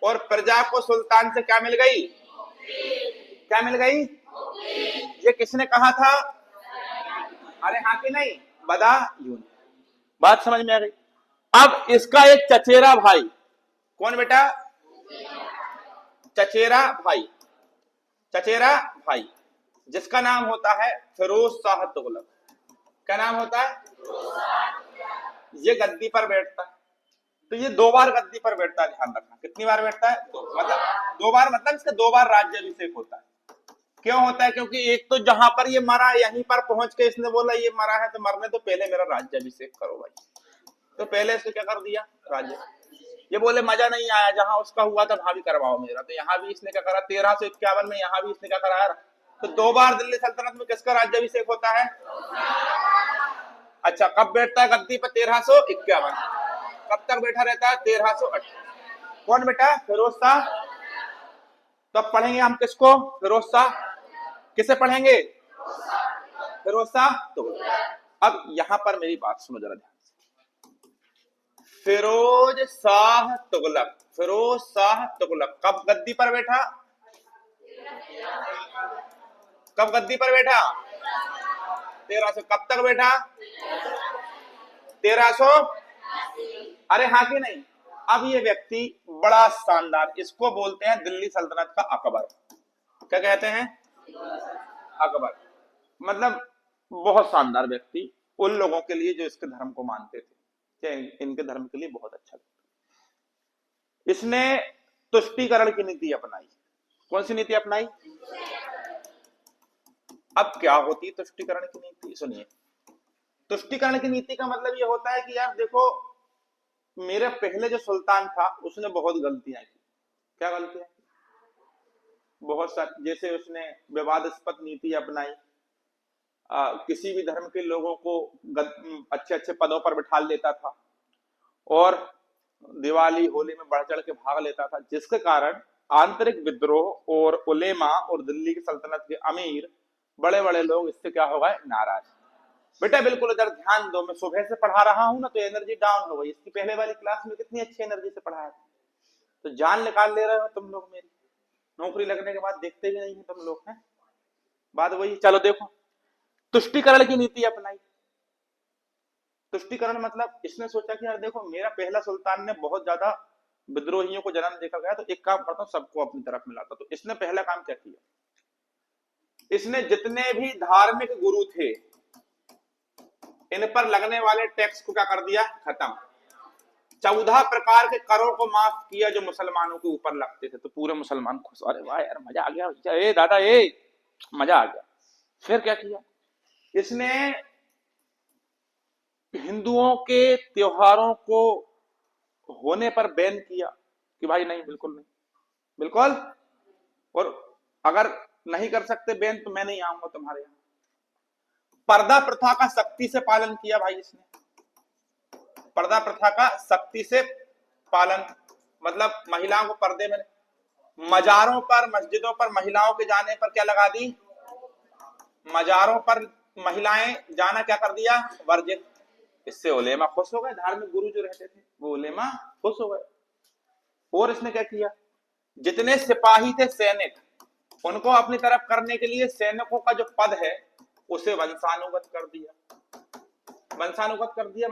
और प्रजा को सुल्तान से क्या मिल गई? क्या मिल गई? ये किसने कहा था? अरे हाँ कि नहीं? बदायूनी। बात समझ में आ गई? अब इसका एक चचेरा भाई, कौन बेटा? चचेरा भाई, चचेरा भाई, जिसका नाम होता है फिरोज शाह तुगलक। क्या नाम होता है? ये गद्दी पर बैठता है, तो ये 2 बार गद्दी पर बैठता है, ध्यान रखना। कितनी बार बैठता है? मतलब 2 बार, मतलब इसका 2 बार राज्याभिषेक होता है। क्यों होता है? क्योंकि एक तो जहां पर ये मरा, यहीं पर पहुंच के इसने बोला ये मरा है तो मरने तो पहले मेरा राज्याभिषेक करो भाई, तो पहले इसको क्या कर दिया? राज्य। ये बोले मजा नहीं आया, जहां उसका हुआ था वहां भी करवाओ मेरा, तो यहाँ भी इसने क्या करा? 1351 में यहाँ भी इसने क्या कराया? तो 2 बार दिल्ली सल्तनत में किसका राज्याभिषेक होता है? अच्छा, कब बैठता है गद्दी पर? 1351। कब तक बैठा रहता है? 1308। कौन बेटा? फिरोज शाह। तो अब पढ़ेंगे हम किसको? फिरोज शाह। किसे पढ़ेंगे? फिरोज शाह तुगलक। अब यहां पर मेरी बात सुनो जरा ध्यान से। फिरोज शाह तुगलक, फिरोज शाह तुगलक कब गद्दी पर बैठा? कब गद्दी पर बैठा? 1300। कब तक बैठा? 1300। अरे हाँ कि नहीं? अब ये व्यक्ति बड़ा शानदार, इसको बोलते हैं दिल्ली सल्तनत का अकबर। क्या कहते हैं? अकबर। मतलब बहुत शानदार व्यक्ति, उन लोगों के लिए जो इसके धर्म को मानते थे, इनके धर्म के लिए बहुत अच्छा। इसने तुष्टीकरण की नीति अपनाई। कौन सी नीति अपनाई? अब क्या होती है तुष्टीकरण की नीति? सुनिए, तुष्टीकरण की नीति का मतलब ये होता है कि यार देखो, मेरे पहले जो सुल्तान था उसने बहुत गलतियां की। क्या गलतियां? बहुत सारी। जैसे उसने विवादास्पद नीति अपनाई, किसी भी धर्म के लोगों को अच्छे अच्छे पदों पर बिठा लेता था और दिवाली होली में बढ़ चढ़ के भाग लेता था, जिसके कारण आंतरिक विद्रोह और उलेमा और दिल्ली की सल्तनत के अमीर बड़े बड़े लोग इससे क्या हो गए? नाराज। बेटा बिल्कुल इधर ध्यान दो, मैं सुबह से पढ़ा रहा हूं ना तो एनर्जी डाउन हो गई। इसकी पहले वाली क्लास में कितनी अच्छी एनर्जी से पढ़ाया था, तो जान निकाल ले रहे हो तुम लोग मेरी। नौकरी लगने के बाद देखते भी नहीं है तुम लोग हैं। बात वही। चलो देखो, तुष्टीकरण की नीति अपनाई। तुष्टीकरण मतलब इसने सोचा कि यार देखो, मेरा पहला सुल्तान ने बहुत ज्यादा विद्रोहियों को जन्म देखा गया, तो एक काम करता हूं, सबको अपनी तरफ मिलाता। तो इसने पहला काम क्या किया? इसने जितने भी धार्मिक गुरु थे इन पर लगने वाले टैक्स को क्या कर दिया? खत्म। 14 प्रकार के करों को माफ किया जो मुसलमानों के ऊपर लगते थे, तो पूरे मुसलमान खुश। अरे वाह यार, मजा आ गया, ए दादा ए मजा आ गया। फिर क्या किया इसने? हिंदुओं के त्योहारों को होने पर बैन किया कि भाई नहीं, बिल्कुल नहीं, बिल्कुल। और अगर नहीं कर सकते बैन तो मैं नहीं आऊंगा तुम्हारे यहां। पर्दा प्रथा का सख्ती से पालन किया भाई इसने। पर्दा प्रथा का सख्ती से पालन मतलब महिलाओं को पर्दे में। मजारों पर, मस्जिदों पर महिलाओं के जाने पर क्या लगा दी? मजारों पर महिलाएं जाना क्या कर दिया? वर्जित। इससे उलेमा खुश हो गए, धार्मिक गुरु जो रहते थे वो उलेमा खुश हो गए। और इसने क्या किया? जितने सिपाही थे, सैनिक, उनको अपनी तरफ करने के लिए सैनिकों का जो पद है उसे वंशानुगत कर दिया। वंशानुगत कर दिया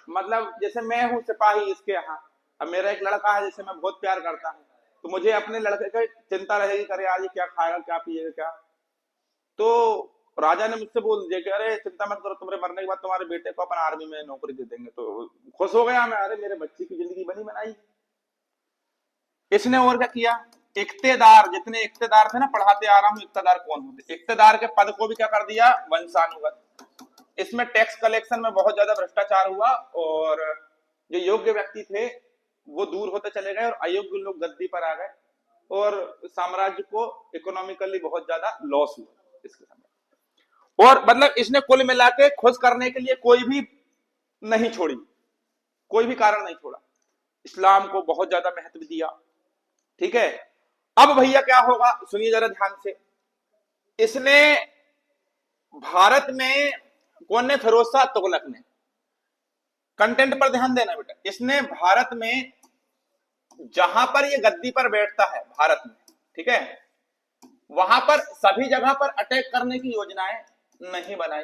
मतलब जैसे मैं हूं सिपाही इसके यहाँ, अब मेरा एक लड़का है जिसे मैं बहुत प्यार करता हूं, तो मुझे अपने लड़के की चिंता रहेगी, करे आज क्या खाएगा, क्या पिएगा, क्या। तो राजा ने मुझसे बोल दिया कि अरे चिंता मत करो, तुम्हारे मरने के बाद तुम्हारे बेटे को अपन आर्मी में नौकरी दे देंगे। तो खुश हो गया मैं, अरे मेरे बच्चे की जिंदगी बनी बनाई। इसने और क्या किया? इक्तेदार, जितने इक्तेदार थे ना, पढ़ाते आ रहा हूं इक्तेदार कौन होते, इक्तेदार के पद को भी क्या कर दिया? वंशानुगत। इसमें टैक्स कलेक्शन में बहुत ज्यादा भ्रष्टाचार हुआ और जो योग्य व्यक्ति थे वो दूर होते चले गए और अयोग्य लोग गद्दी पर आ गए और साम्राज्य को इकोनॉमिकली बहुत ज्यादा लॉस हुआ। इसके समय। और मतलब इसने कुल मिला के खुश करने के लिए कोई भी नहीं छोड़ी, कोई भी कारण नहीं छोड़ा, इस्लाम को बहुत ज्यादा महत्व दिया। ठीक है, अब भैया क्या होगा सुनिए जरा ध्यान से। इसने भारत में कौन ने, फिरोज शाह तुगलक ने, कंटेंट पर ध्यान देना बेटा, इसने भारत में जहां पर ये गद्दी पर बैठता है भारत में, ठीक है, वहां पर सभी जगह पर अटैक करने की योजनाएं नहीं बनाई।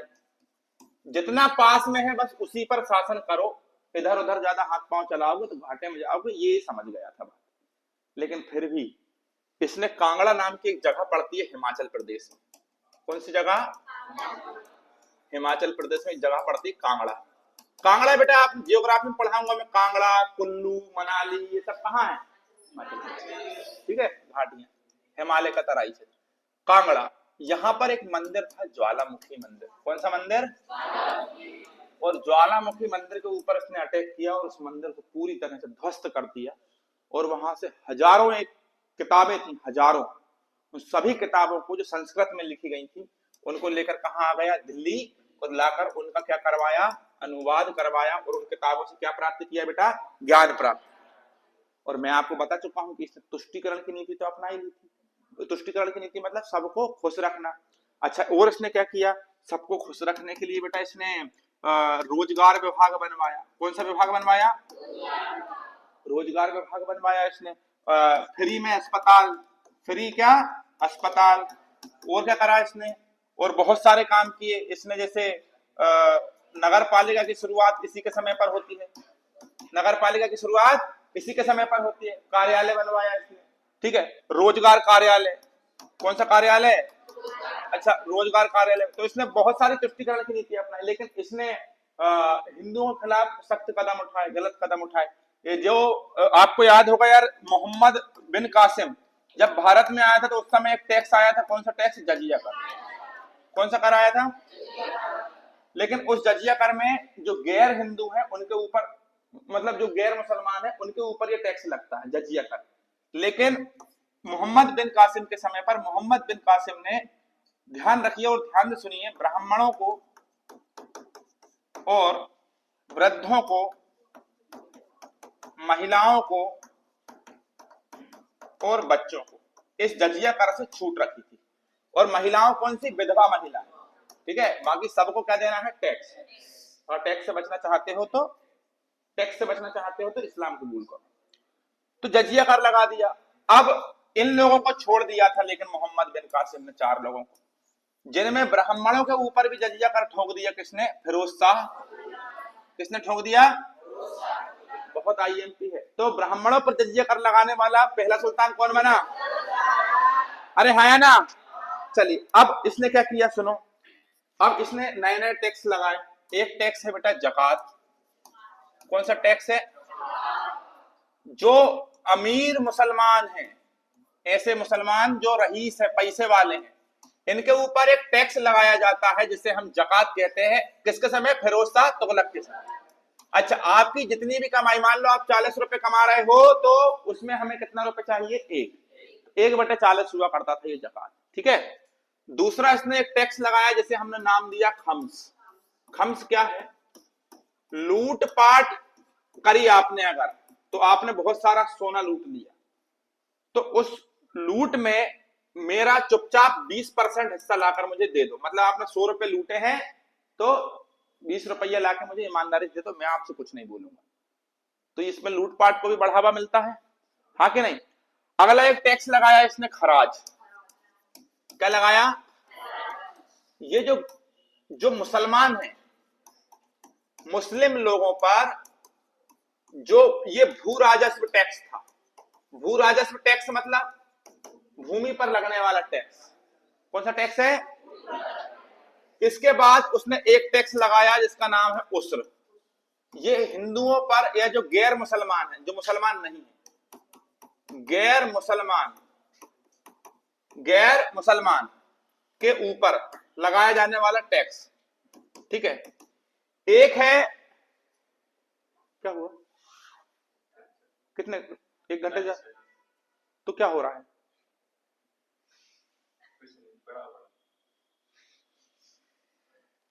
जितना पास में है बस उसी पर शासन करो, इधर उधर ज्यादा हाथ पांव चलाओगे तो घाटे में जाओगे, ये समझ गया था बात। लेकिन फिर भी इसने कांगड़ा नाम की एक जगह पड़ती है हिमाचल प्रदेश में, कौन सी जगह, हिमाचल प्रदेश में एक जगह पड़ती है कांगड़ा। कांगड़ा बेटा आप जियोग्राफी में पढ़ाऊंगा मैं, कांगड़ा, कुल्लू, मनाली, ये सब कहाँ है, हिमाचल प्रदेश, ठीक है, घाटियां, हिमालय का तराई से। कांगड़ा, यहां पर एक मंदिर था ज्वालामुखी मंदिर, कौन सा मंदिर, और ज्वालामुखी मंदिर के ऊपर इसने अटैक किया और उस मंदिर को पूरी तरह से ध्वस्त कर दिया। और वहां से हजारों एक किताबें थी, हजारों, उन सभी किताबों को जो संस्कृत में लिखी गई थी उनको लेकर कहाँ आ गया, दिल्ली, और लाकर उनका क्या करवाया, अनुवाद करवाया, और उन किताबों से क्या प्राप्त किया बेटा, ज्ञान प्राप्त। और मैं आपको बता चुका हूं कि इसने तुष्टिकरण की नीति तो अपनाई ली थी। तुष्टिकरण की नीति मतलब सबको खुश रखना। अच्छा, और इसने क्या किया, सबको खुश रखने के लिए बेटा इसने रोजगार विभाग बनवाया। कौन सा विभाग बनवाया, रोजगार विभाग बनवाया इसने। फ्री में अस्पताल, फ्री क्या, अस्पताल। और क्या करा इसने, और बहुत सारे काम किए इसने, जैसे नगर पालिका की शुरुआत इसी के समय पर होती है, नगर पालिका की शुरुआत इसी के समय पर होती है। कार्यालय बनवाया इसने, ठीक है, रोजगार कार्यालय, कौन सा कार्यालय, अच्छा रोजगार कार्यालय। तो इसने बहुत सारी तुष्टिकरण की नीति अपनाई, लेकिन इसने हिंदुओं के खिलाफ सख्त कदम उठाए, गलत कदम उठाए। ये जो आपको याद होगा यार, मोहम्मद बिन कासिम जब भारत में आया था तो उस समय एक टैक्स आया था, कौन सा टैक्स, जजिया कर, कौन सा कर आया था। लेकिन उस जजिया कर में जो गैर हिंदू हैं उनके ऊपर, मतलब जो गैर मुसलमान है उनके ऊपर ये टैक्स लगता है, जजिया कर। लेकिन मोहम्मद बिन कासिम के समय पर मोहम्मद बिन कासिम ने, ध्यान रखिए और ध्यान से सुनिए, ब्राह्मणों को और वृद्धों को, महिलाओं को और बच्चों को इस जजिया कर से छूट रखी थी। और महिलाओं कौन सी, विधवा महिला, ठीक है, बाकी सबको क्या देना है, टैक्स। और टैक्स से बचना चाहते हो तो, टैक्स से बचना चाहते हो तो इस्लाम कबूल करो। तो जजिया कर लगा दिया। अब इन लोगों को छोड़ दिया था, लेकिन मोहम्मद बिन कासिम ने 4 लोगों को, जिनमें ब्राह्मणों के ऊपर भी जजिया कर ठोक दिया, किसने, फिरोज शाह। किसने ठोक दिया, बहुत आईएमपी है। तो ब्राह्मणों पर जजिया कर लगाने वाला पहला सुल्तान कौन बना, अरे हाँ ना। चलिए अब इसने क्या किया सुनो, अब इसने नए नए टैक्स लगाए। एक टैक्स है बेटा जकात, कौन सा टैक्स है, जो अमीर मुसलमान हैं, ऐसे मुसलमान जो रईस है, पैसे वाले हैं, इनके ऊपर एक टैक्स लगाया जाता है जिसे हम जकात कहते हैं। किसके समय, फिरोज शाह तुगलक के समय। अच्छा, आपकी जितनी भी कमाई, मान लो आप 40 रुपए कमा रहे हो तो उसमें हमें कितना रुपए चाहिए, 1/40 हुआ करता था ये जकात, ठीक है। दूसरा इसने एक टैक्स लगाया जिसे हमने नाम दिया खम्स। खम्स क्या है, लूटपाट करी आपने अगर, तो आपने बहुत सारा सोना लूट लिया, तो उस लूट में मेरा चुपचाप 20% हिस्सा लाकर मुझे दे दो। मतलब आपने 100 रुपए लूटे हैं तो 20 रुपया लाकर मुझे ईमानदारी से दे दो, मैं आपसे कुछ नहीं बोलूंगा। तो इसमें लूटपाट को भी बढ़ावा मिलता है, हाँ कि नहीं। अगला एक टैक्स लगाया इसने, खराज। क्या लगाया, ये जो जो मुसलमान हैं, मुस्लिम लोगों पर जो ये भू राजस्व टैक्स था। भू राजस्व टैक्स मतलब भूमि पर लगने वाला टैक्स, कौन सा टैक्स है। इसके बाद उसने एक टैक्स लगाया जिसका नाम है उस्र। ये हिंदुओं पर, या जो गैर मुसलमान है, जो मुसलमान नहीं है, गैर मुसलमान के ऊपर लगाया जाने वाला टैक्स, ठीक है। एक है, क्या हुआ, कितने, 1 घंटे जा, तो क्या हो रहा है,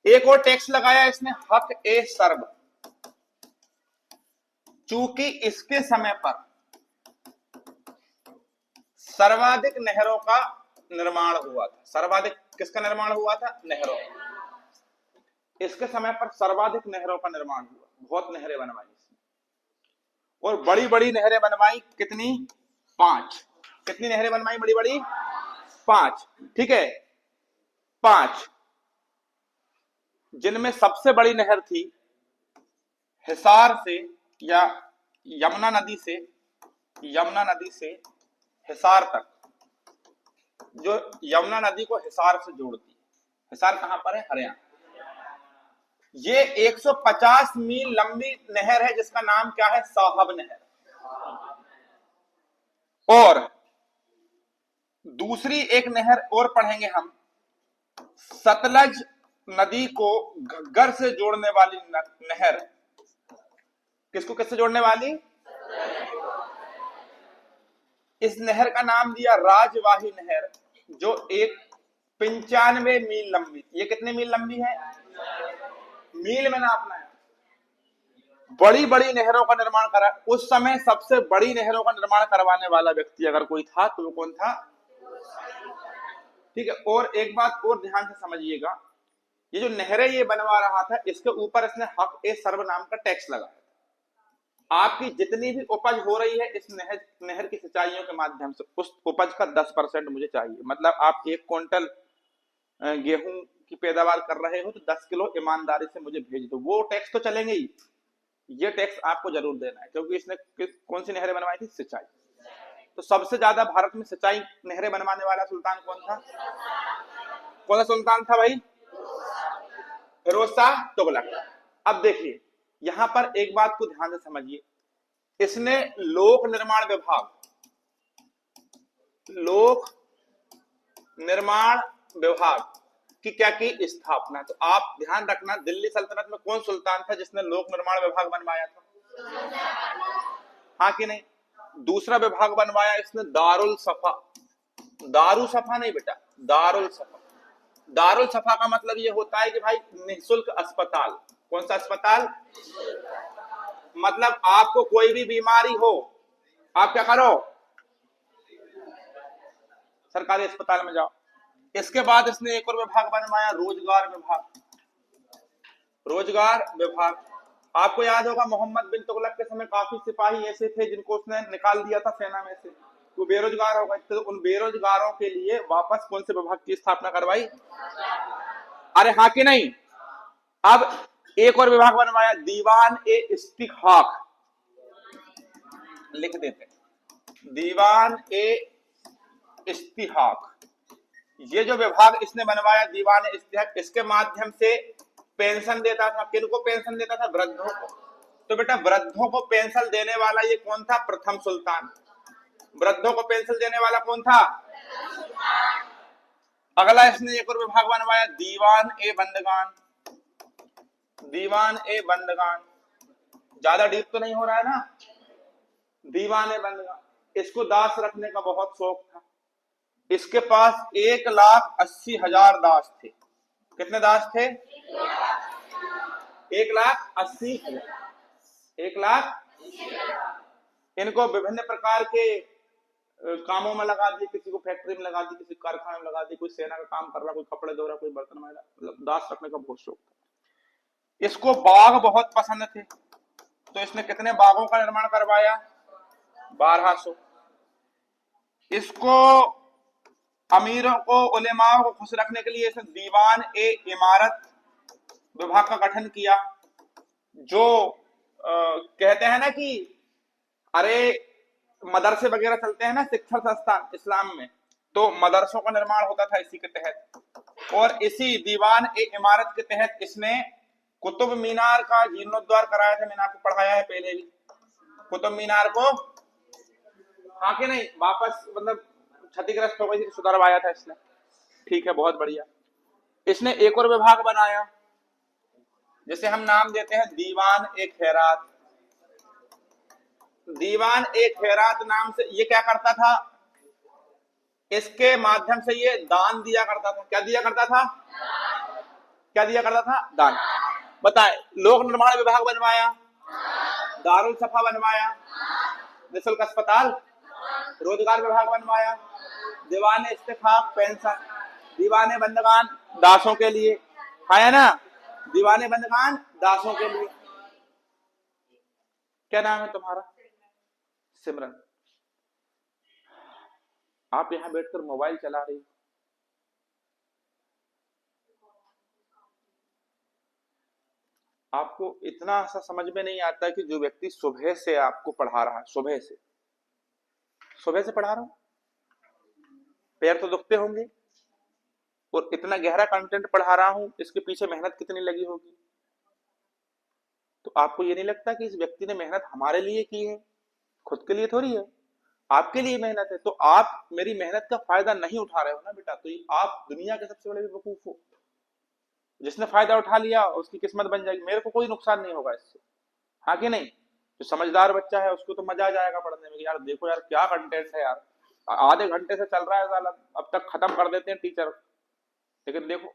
एक और टैक्स लगाया इसने, हक ए सर्व। चूंकि इसके समय पर सर्वाधिक नहरों का निर्माण हुआ था। सर्वाधिक किसका निर्माण हुआ था? नहरों। इसके समय पर सर्वाधिक नहरों का निर्माण हुआ, बहुत नहरें बनवाई इसने, और बड़ी बड़ी नहरें बनवाई। कितनी? 5। कितनी नहरें बनवाई बड़ी बड़ी? 5। ठीक है, 5, जिनमें सबसे बड़ी नहर थी हिसार से, या यमुना नदी से हिसार तक, जो यमुना नदी को हिसार से जोड़ती है। हिसार कहां पर है? हरियाणा। ये 150 मील लंबी नहर है जिसका नाम क्या है? साहब नहर। और दूसरी एक नहर और पढ़ेंगे हम, सतलज नदी को घग्गर से जोड़ने वाली नहर। किसको किससे जोड़ने वाली? इस नहर का नाम दिया राजवाही नहर, जो 95 मील लंबी। ये कितने मील लंबी है? मील में नापना है। बड़ी बड़ी नहरों का निर्माण करा। उस समय सबसे बड़ी नहरों का निर्माण करवाने वाला व्यक्ति अगर कोई था तो वो कौन था? ठीक है। और एक बात और ध्यान से समझिएगा, ये जो नहरें ये बनवा रहा था, इसके ऊपर इसने हक ए सर्व नाम का टैक्स लगाया। आपकी जितनी भी उपज हो रही है इस नहर की सिंचाइयों के माध्यम से, उस उपज का 10% मुझे चाहिए। मतलब आप 1 क्विंटल गेहूं की पैदावार कर रहे हो तो 10 किलो ईमानदारी से मुझे भेज दो। वो टैक्स तो चलेंगे ही, ये टैक्स आपको जरूर देना है, क्योंकि इसने कौन सी नहरें बनवाई थी? सिंचाई। तो सबसे ज्यादा भारत में सिंचाई नहरें बनवाने वाला सुल्तान कौन था? कौन सा सुल्तान था भाई? फिरोज शाह तुगलक। अब देखिए, यहां पर एक बात को ध्यान से समझिए, इसने लोक निर्माण विभाग की क्या की? स्थापना। तो आप ध्यान रखना, दिल्ली सल्तनत में कौन सुल्तान था जिसने लोक निर्माण विभाग बनवाया था? हाँ कि नहीं? दूसरा विभाग बनवाया इसने दारुल सफा। दारू सफा नहीं बेटा, दारुल सफा। दारुल सफा का मतलब ये होता है कि भाई निःशुल्क अस्पताल। कौन सा अस्पताल? मतलब आपको कोई भी बीमारी हो, आप क्या करो? सरकारी अस्पताल में जाओ। इसके बाद इसने एक और विभाग बनवाया, रोजगार विभाग। रोजगार विभाग, आपको याद होगा मोहम्मद बिन तुगलक के समय काफी सिपाही ऐसे थे जिनको उसने निकाल दिया था सेना में से, वो बेरोजगार हो गए। तो उन बेरोजगारों के लिए वापस कौन से विभाग की स्थापना करवाई? अरे हाँ कि नहीं? अब एक और विभाग बनवाया, दीवान ए इस्तिहाक। लिख देते, दीवान ए इस्तिहाक। ये जो विभाग इसने बनवाया दीवान ए इस्तिहाक, इसके माध्यम से पेंशन देता था। किनको पेंशन देता था? वृद्धों को। तो बेटा वृद्धों को पेंशन देने वाला ये कौन था? प्रथम सुल्तान। वृद्धों को पेंशन देने वाला कौन था? अगला इसने एक और विभाग बनवाया, दीवान ए बंदगान। दीवान ए बंदगान, ज्यादा डीप तो नहीं हो रहा है ना? दीवान ए बंदगान, इसको दास रखने का बहुत शौक था। इसके पास 1,80,000 दास थे। कितने दास थे? 1,80,000। 1,00,000। इनको विभिन्न प्रकार के कामों में लगा दी, किसी को फैक्ट्री में लगा दी, किसी कारखाने में लगा दी, कोई सेना का काम कर रहा, कोई कपड़े धो रहा, कोई बर्तन मार रहा। मतलब दास रखने का बहुत शौक था। इसको बाग बहुत पसंद थे, तो इसने कितने बागों का निर्माण करवाया? 1200। इसको अमीरों को, उलेमाओं को खुश रखने के लिए इसने दीवान ए इमारत विभाग का गठन किया। जो कहते हैं ना कि अरे मदरसे वगैरह चलते हैं ना, शिक्षण संस्थान इस्लाम में, तो मदरसों का निर्माण होता था इसी के तहत। और इसी दीवान ए इमारत के तहत इसने कुतुब मीनार का जीर्णोद्धार कराया था। मैंने आपको पढ़ाया है पहले भी, कुतुब मीनार को हाँ कि नहीं वापस, मतलब क्षतिग्रस्त हो गई थी, सुधरवाया था इसने। ठीक है, बहुत बढ़िया। इसने एक और विभाग बनाया जिसे हम नाम देते हैं दीवान ए खैरात। दीवान ए खैरात नाम से ये क्या करता था? इसके माध्यम से ये दान दिया करता था। क्या दिया करता था? क्या दिया करता था? दान। बताए, लोक निर्माण विभाग बनवाया, दारुल सफा बनवाया, निःशुल्क अस्पताल, रोजगार विभाग बनवाया, दीवाने इस्तेफाक पेंशन, दीवाने बंदगान दासों के लिए, है ना, दीवाने बंदगान दासों के लिए। क्या नाम है तुम्हारा? सिमरन। आप यहां बैठकर मोबाइल चला रही, आपको इतना सा समझ में नहीं आता कि जो व्यक्ति सुबह से आपको पढ़ा रहा है, सुबह से पढ़ा रहा हूं, पैर तो दुखते होंगे, और इतना गहरा कंटेंट पढ़ा रहा हूं, इसके पीछे मेहनत कितनी लगी होगी। तो आपको ये नहीं लगता कि इस व्यक्ति ने मेहनत हमारे लिए की है, खुद के लिए थोड़ी है, आपके लिए मेहनत है। तो आप मेरी मेहनत का फायदा नहीं उठा रहे हो ना बेटा, तो आप दुनिया के सबसे बड़े बेवकूफ हो। जिसने फायदा उठा लिया उसकी किस्मत बन जाएगी, मेरे को कोई नुकसान नहीं होगा इससे, हाँ कि नहीं? जो समझदार बच्चा है उसको तो मजा आ जाएगा पढ़ने में, यार देखो यार क्या कंटेंट है यार, आधे घंटे से चल रहा है साला, अब तक खत्म कर देते हैं टीचर, लेकिन देखो।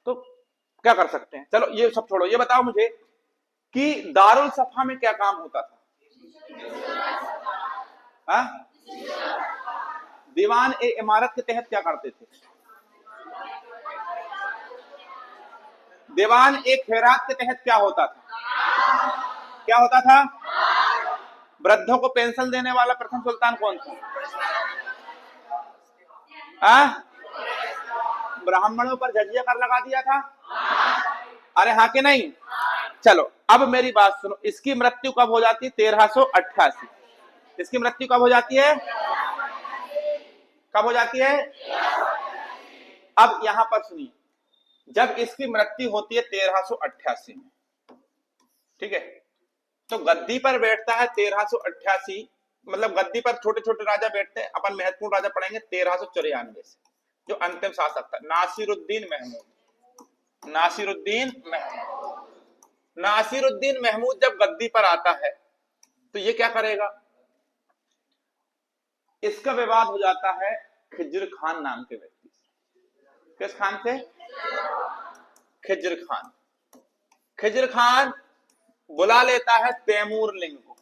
तो क्या कर सकते हैं, चलो ये सब छोड़ो, ये बताओ मुझे कि दारुल सफा में क्या काम होता था? हाँ? दीवान ए इमारत के तहत क्या करते थे? दीवान ए खैरात के तहत क्या होता था? क्या होता था? वृद्धों को पेंशन देने वाला प्रथम सुल्तान कौन था? ब्राह्मणों पर जजिया कर लगा दिया था। अरे हाँ कि नहीं? चलो अब मेरी बात सुनो, इसकी मृत्यु कब हो जाती है? 1388। इसकी मृत्यु कब हो जाती है? कब हो जाती है? अब यहां पर सुनिए, जब इसकी मृत्यु होती है 1388 में, ठीक है, तो गद्दी पर बैठता है 1388, मतलब गद्दी पर छोटे छोटे राजा बैठते हैं, अपन महत्वपूर्ण राजा पढ़ेंगे 1394 से, जो अंतिम शासक था नासिरुद्दीन महमूद। नासिरुद्दीन महमूद जब गद्दी पर आता है तो ये क्या करेगा? इसका विवाद हो जाता है खिज्र खान नाम के व्यक्ति से। किस खान से? खिज्र खान। खिज्र खान बुला लेता है तैमूर लिंग को।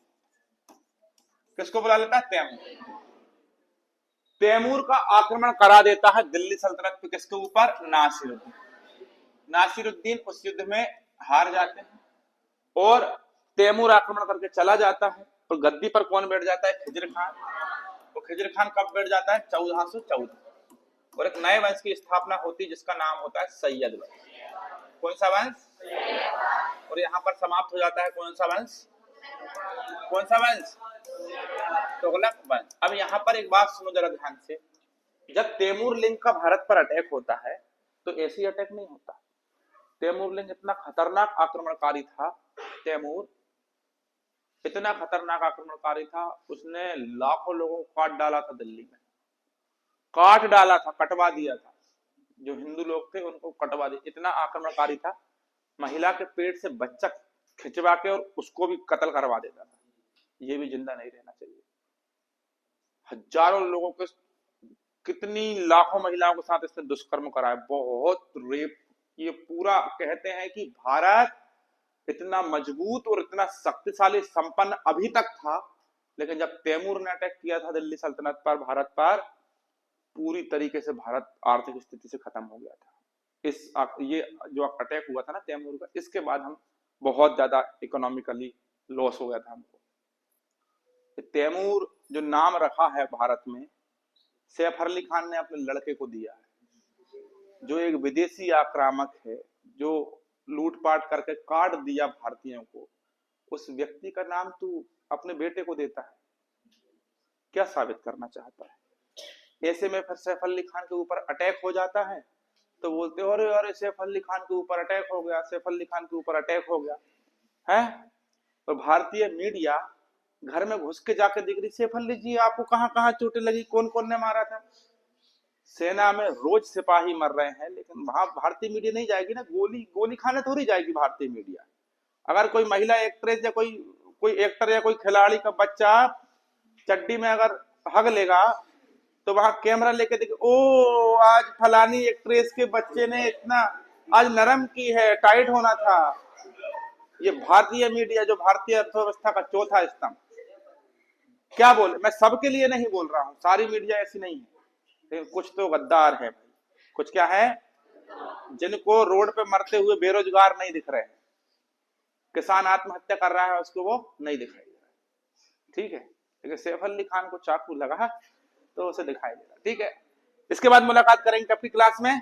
किसको बुला लेता है? तैमूर। तैमूर का आक्रमण करा देता है दिल्ली सल्तनत पे, किसके ऊपर? नासिरुद्दीन। नासिरुद्दीन उस युद्ध में हार जाते हैं और तैमूर आक्रमण करके चला जाता है, और गद्दी पर कौन बैठ जाता है? खिज्र खान। तो खिज्र खान कब बैठ जाता है? 1414, और एक नए वंश की स्थापना होती है जिसका नाम होता है सैयद वंश। कौन सा वंश? और यहां पर समाप्त हो जाता है कौन सा वंश? कौन सा वंश? तुगलक वंश। अब यहां पर एक बात सुनो जरा ध्यान से, जब तैमूर लिंग का भारत पर अटैक होता है तो ऐसी अटैक नहीं होता। तैमूर लिंग इतना खतरनाक आक्रमणकारी था, तैमूर इतना खतरनाक आक्रमणकारी था, उसने लाखों लोगों को काट डाला था दिल्ली में, काट डाला था, कटवा दिया था, जो हिंदू लोग थे उनको कटवा दिया, इतना आक्रमणकारी था। महिला के पेट से बच्चा खिंचवा के और उसको भी कत्ल करवा देता था, ये भी जिंदा नहीं रहना चाहिए। हजारों लोगों के, कितनी लाखों महिलाओं के साथ इसने दुष्कर्म कराया, बहुत रेप। ये पूरा कहते हैं कि भारत इतना मजबूत और इतना शक्तिशाली संपन्न अभी तक था, लेकिन जब तैमूर ने अटैक किया था दिल्ली सल्तनत पर, भारत पर, पूरी तरीके से भारत आर्थिक स्थिति से खत्म हो गया था। ये जो अटैक हुआ था ना तैमूर का, इसके बाद हम बहुत ज्यादा इकोनॉमिकली लॉस हो गया था हमको। तैमूर जो नाम रखा है भारत में, सैफ अली खान ने अपने लड़के को दिया है, जो एक विदेशी आक्रामक है, जो लूटपाट करके काट दिया भारतीयों को, उस व्यक्ति का नाम तू अपने बेटे को देता है, क्या साबित करना चाहता है? ऐसे में फिर सैफ अली खान के ऊपर अटैक हो जाता है तो बोलते हो अरे अरे सैफ अली खान के ऊपर अटैक हो गया, सैफ अली खान के ऊपर अटैक हो गया है। तो भारतीय मीडिया घर में घुस के जाके देख रही, सैफ अली जी आपको कहां कहां चोटें लगी, कौन कौन ने मारा था? सेना में रोज सिपाही मर रहे हैं, लेकिन वहां भारतीय मीडिया नहीं जाएगी ना, गोली खाने थोड़ी जाएगी भारतीय मीडिया। अगर कोई महिला एक्ट्रेस या कोई एक्टर या कोई खिलाड़ी का बच्चा चड्डी में अगर हग लेगा तो वहां कैमरा लेके देखे, ओ आज फलानी एक्ट्रेस के बच्चे ने इतना आज नरम की है, टाइट होना था। ये भारतीय मीडिया जो भारतीय अर्थव्यवस्था का चौथा स्तंभ, क्या बोले, मैं सबके लिए नहीं बोल रहा हूं, सारी मीडिया ऐसी नहीं है, लेकिन कुछ तो गद्दार है भाई। कुछ क्या है, जिनको रोड पे मरते हुए बेरोजगार नहीं दिख रहे हैं, किसान आत्महत्या कर रहा है उसको वो नहीं दिखाई दे रहा, ठीक है, लेकिन सैफ अली खान को चाकू लगा तो उसे दिखाई दे रहा, ठीक है। इसके बाद मुलाकात करेंगे कब की क्लास में?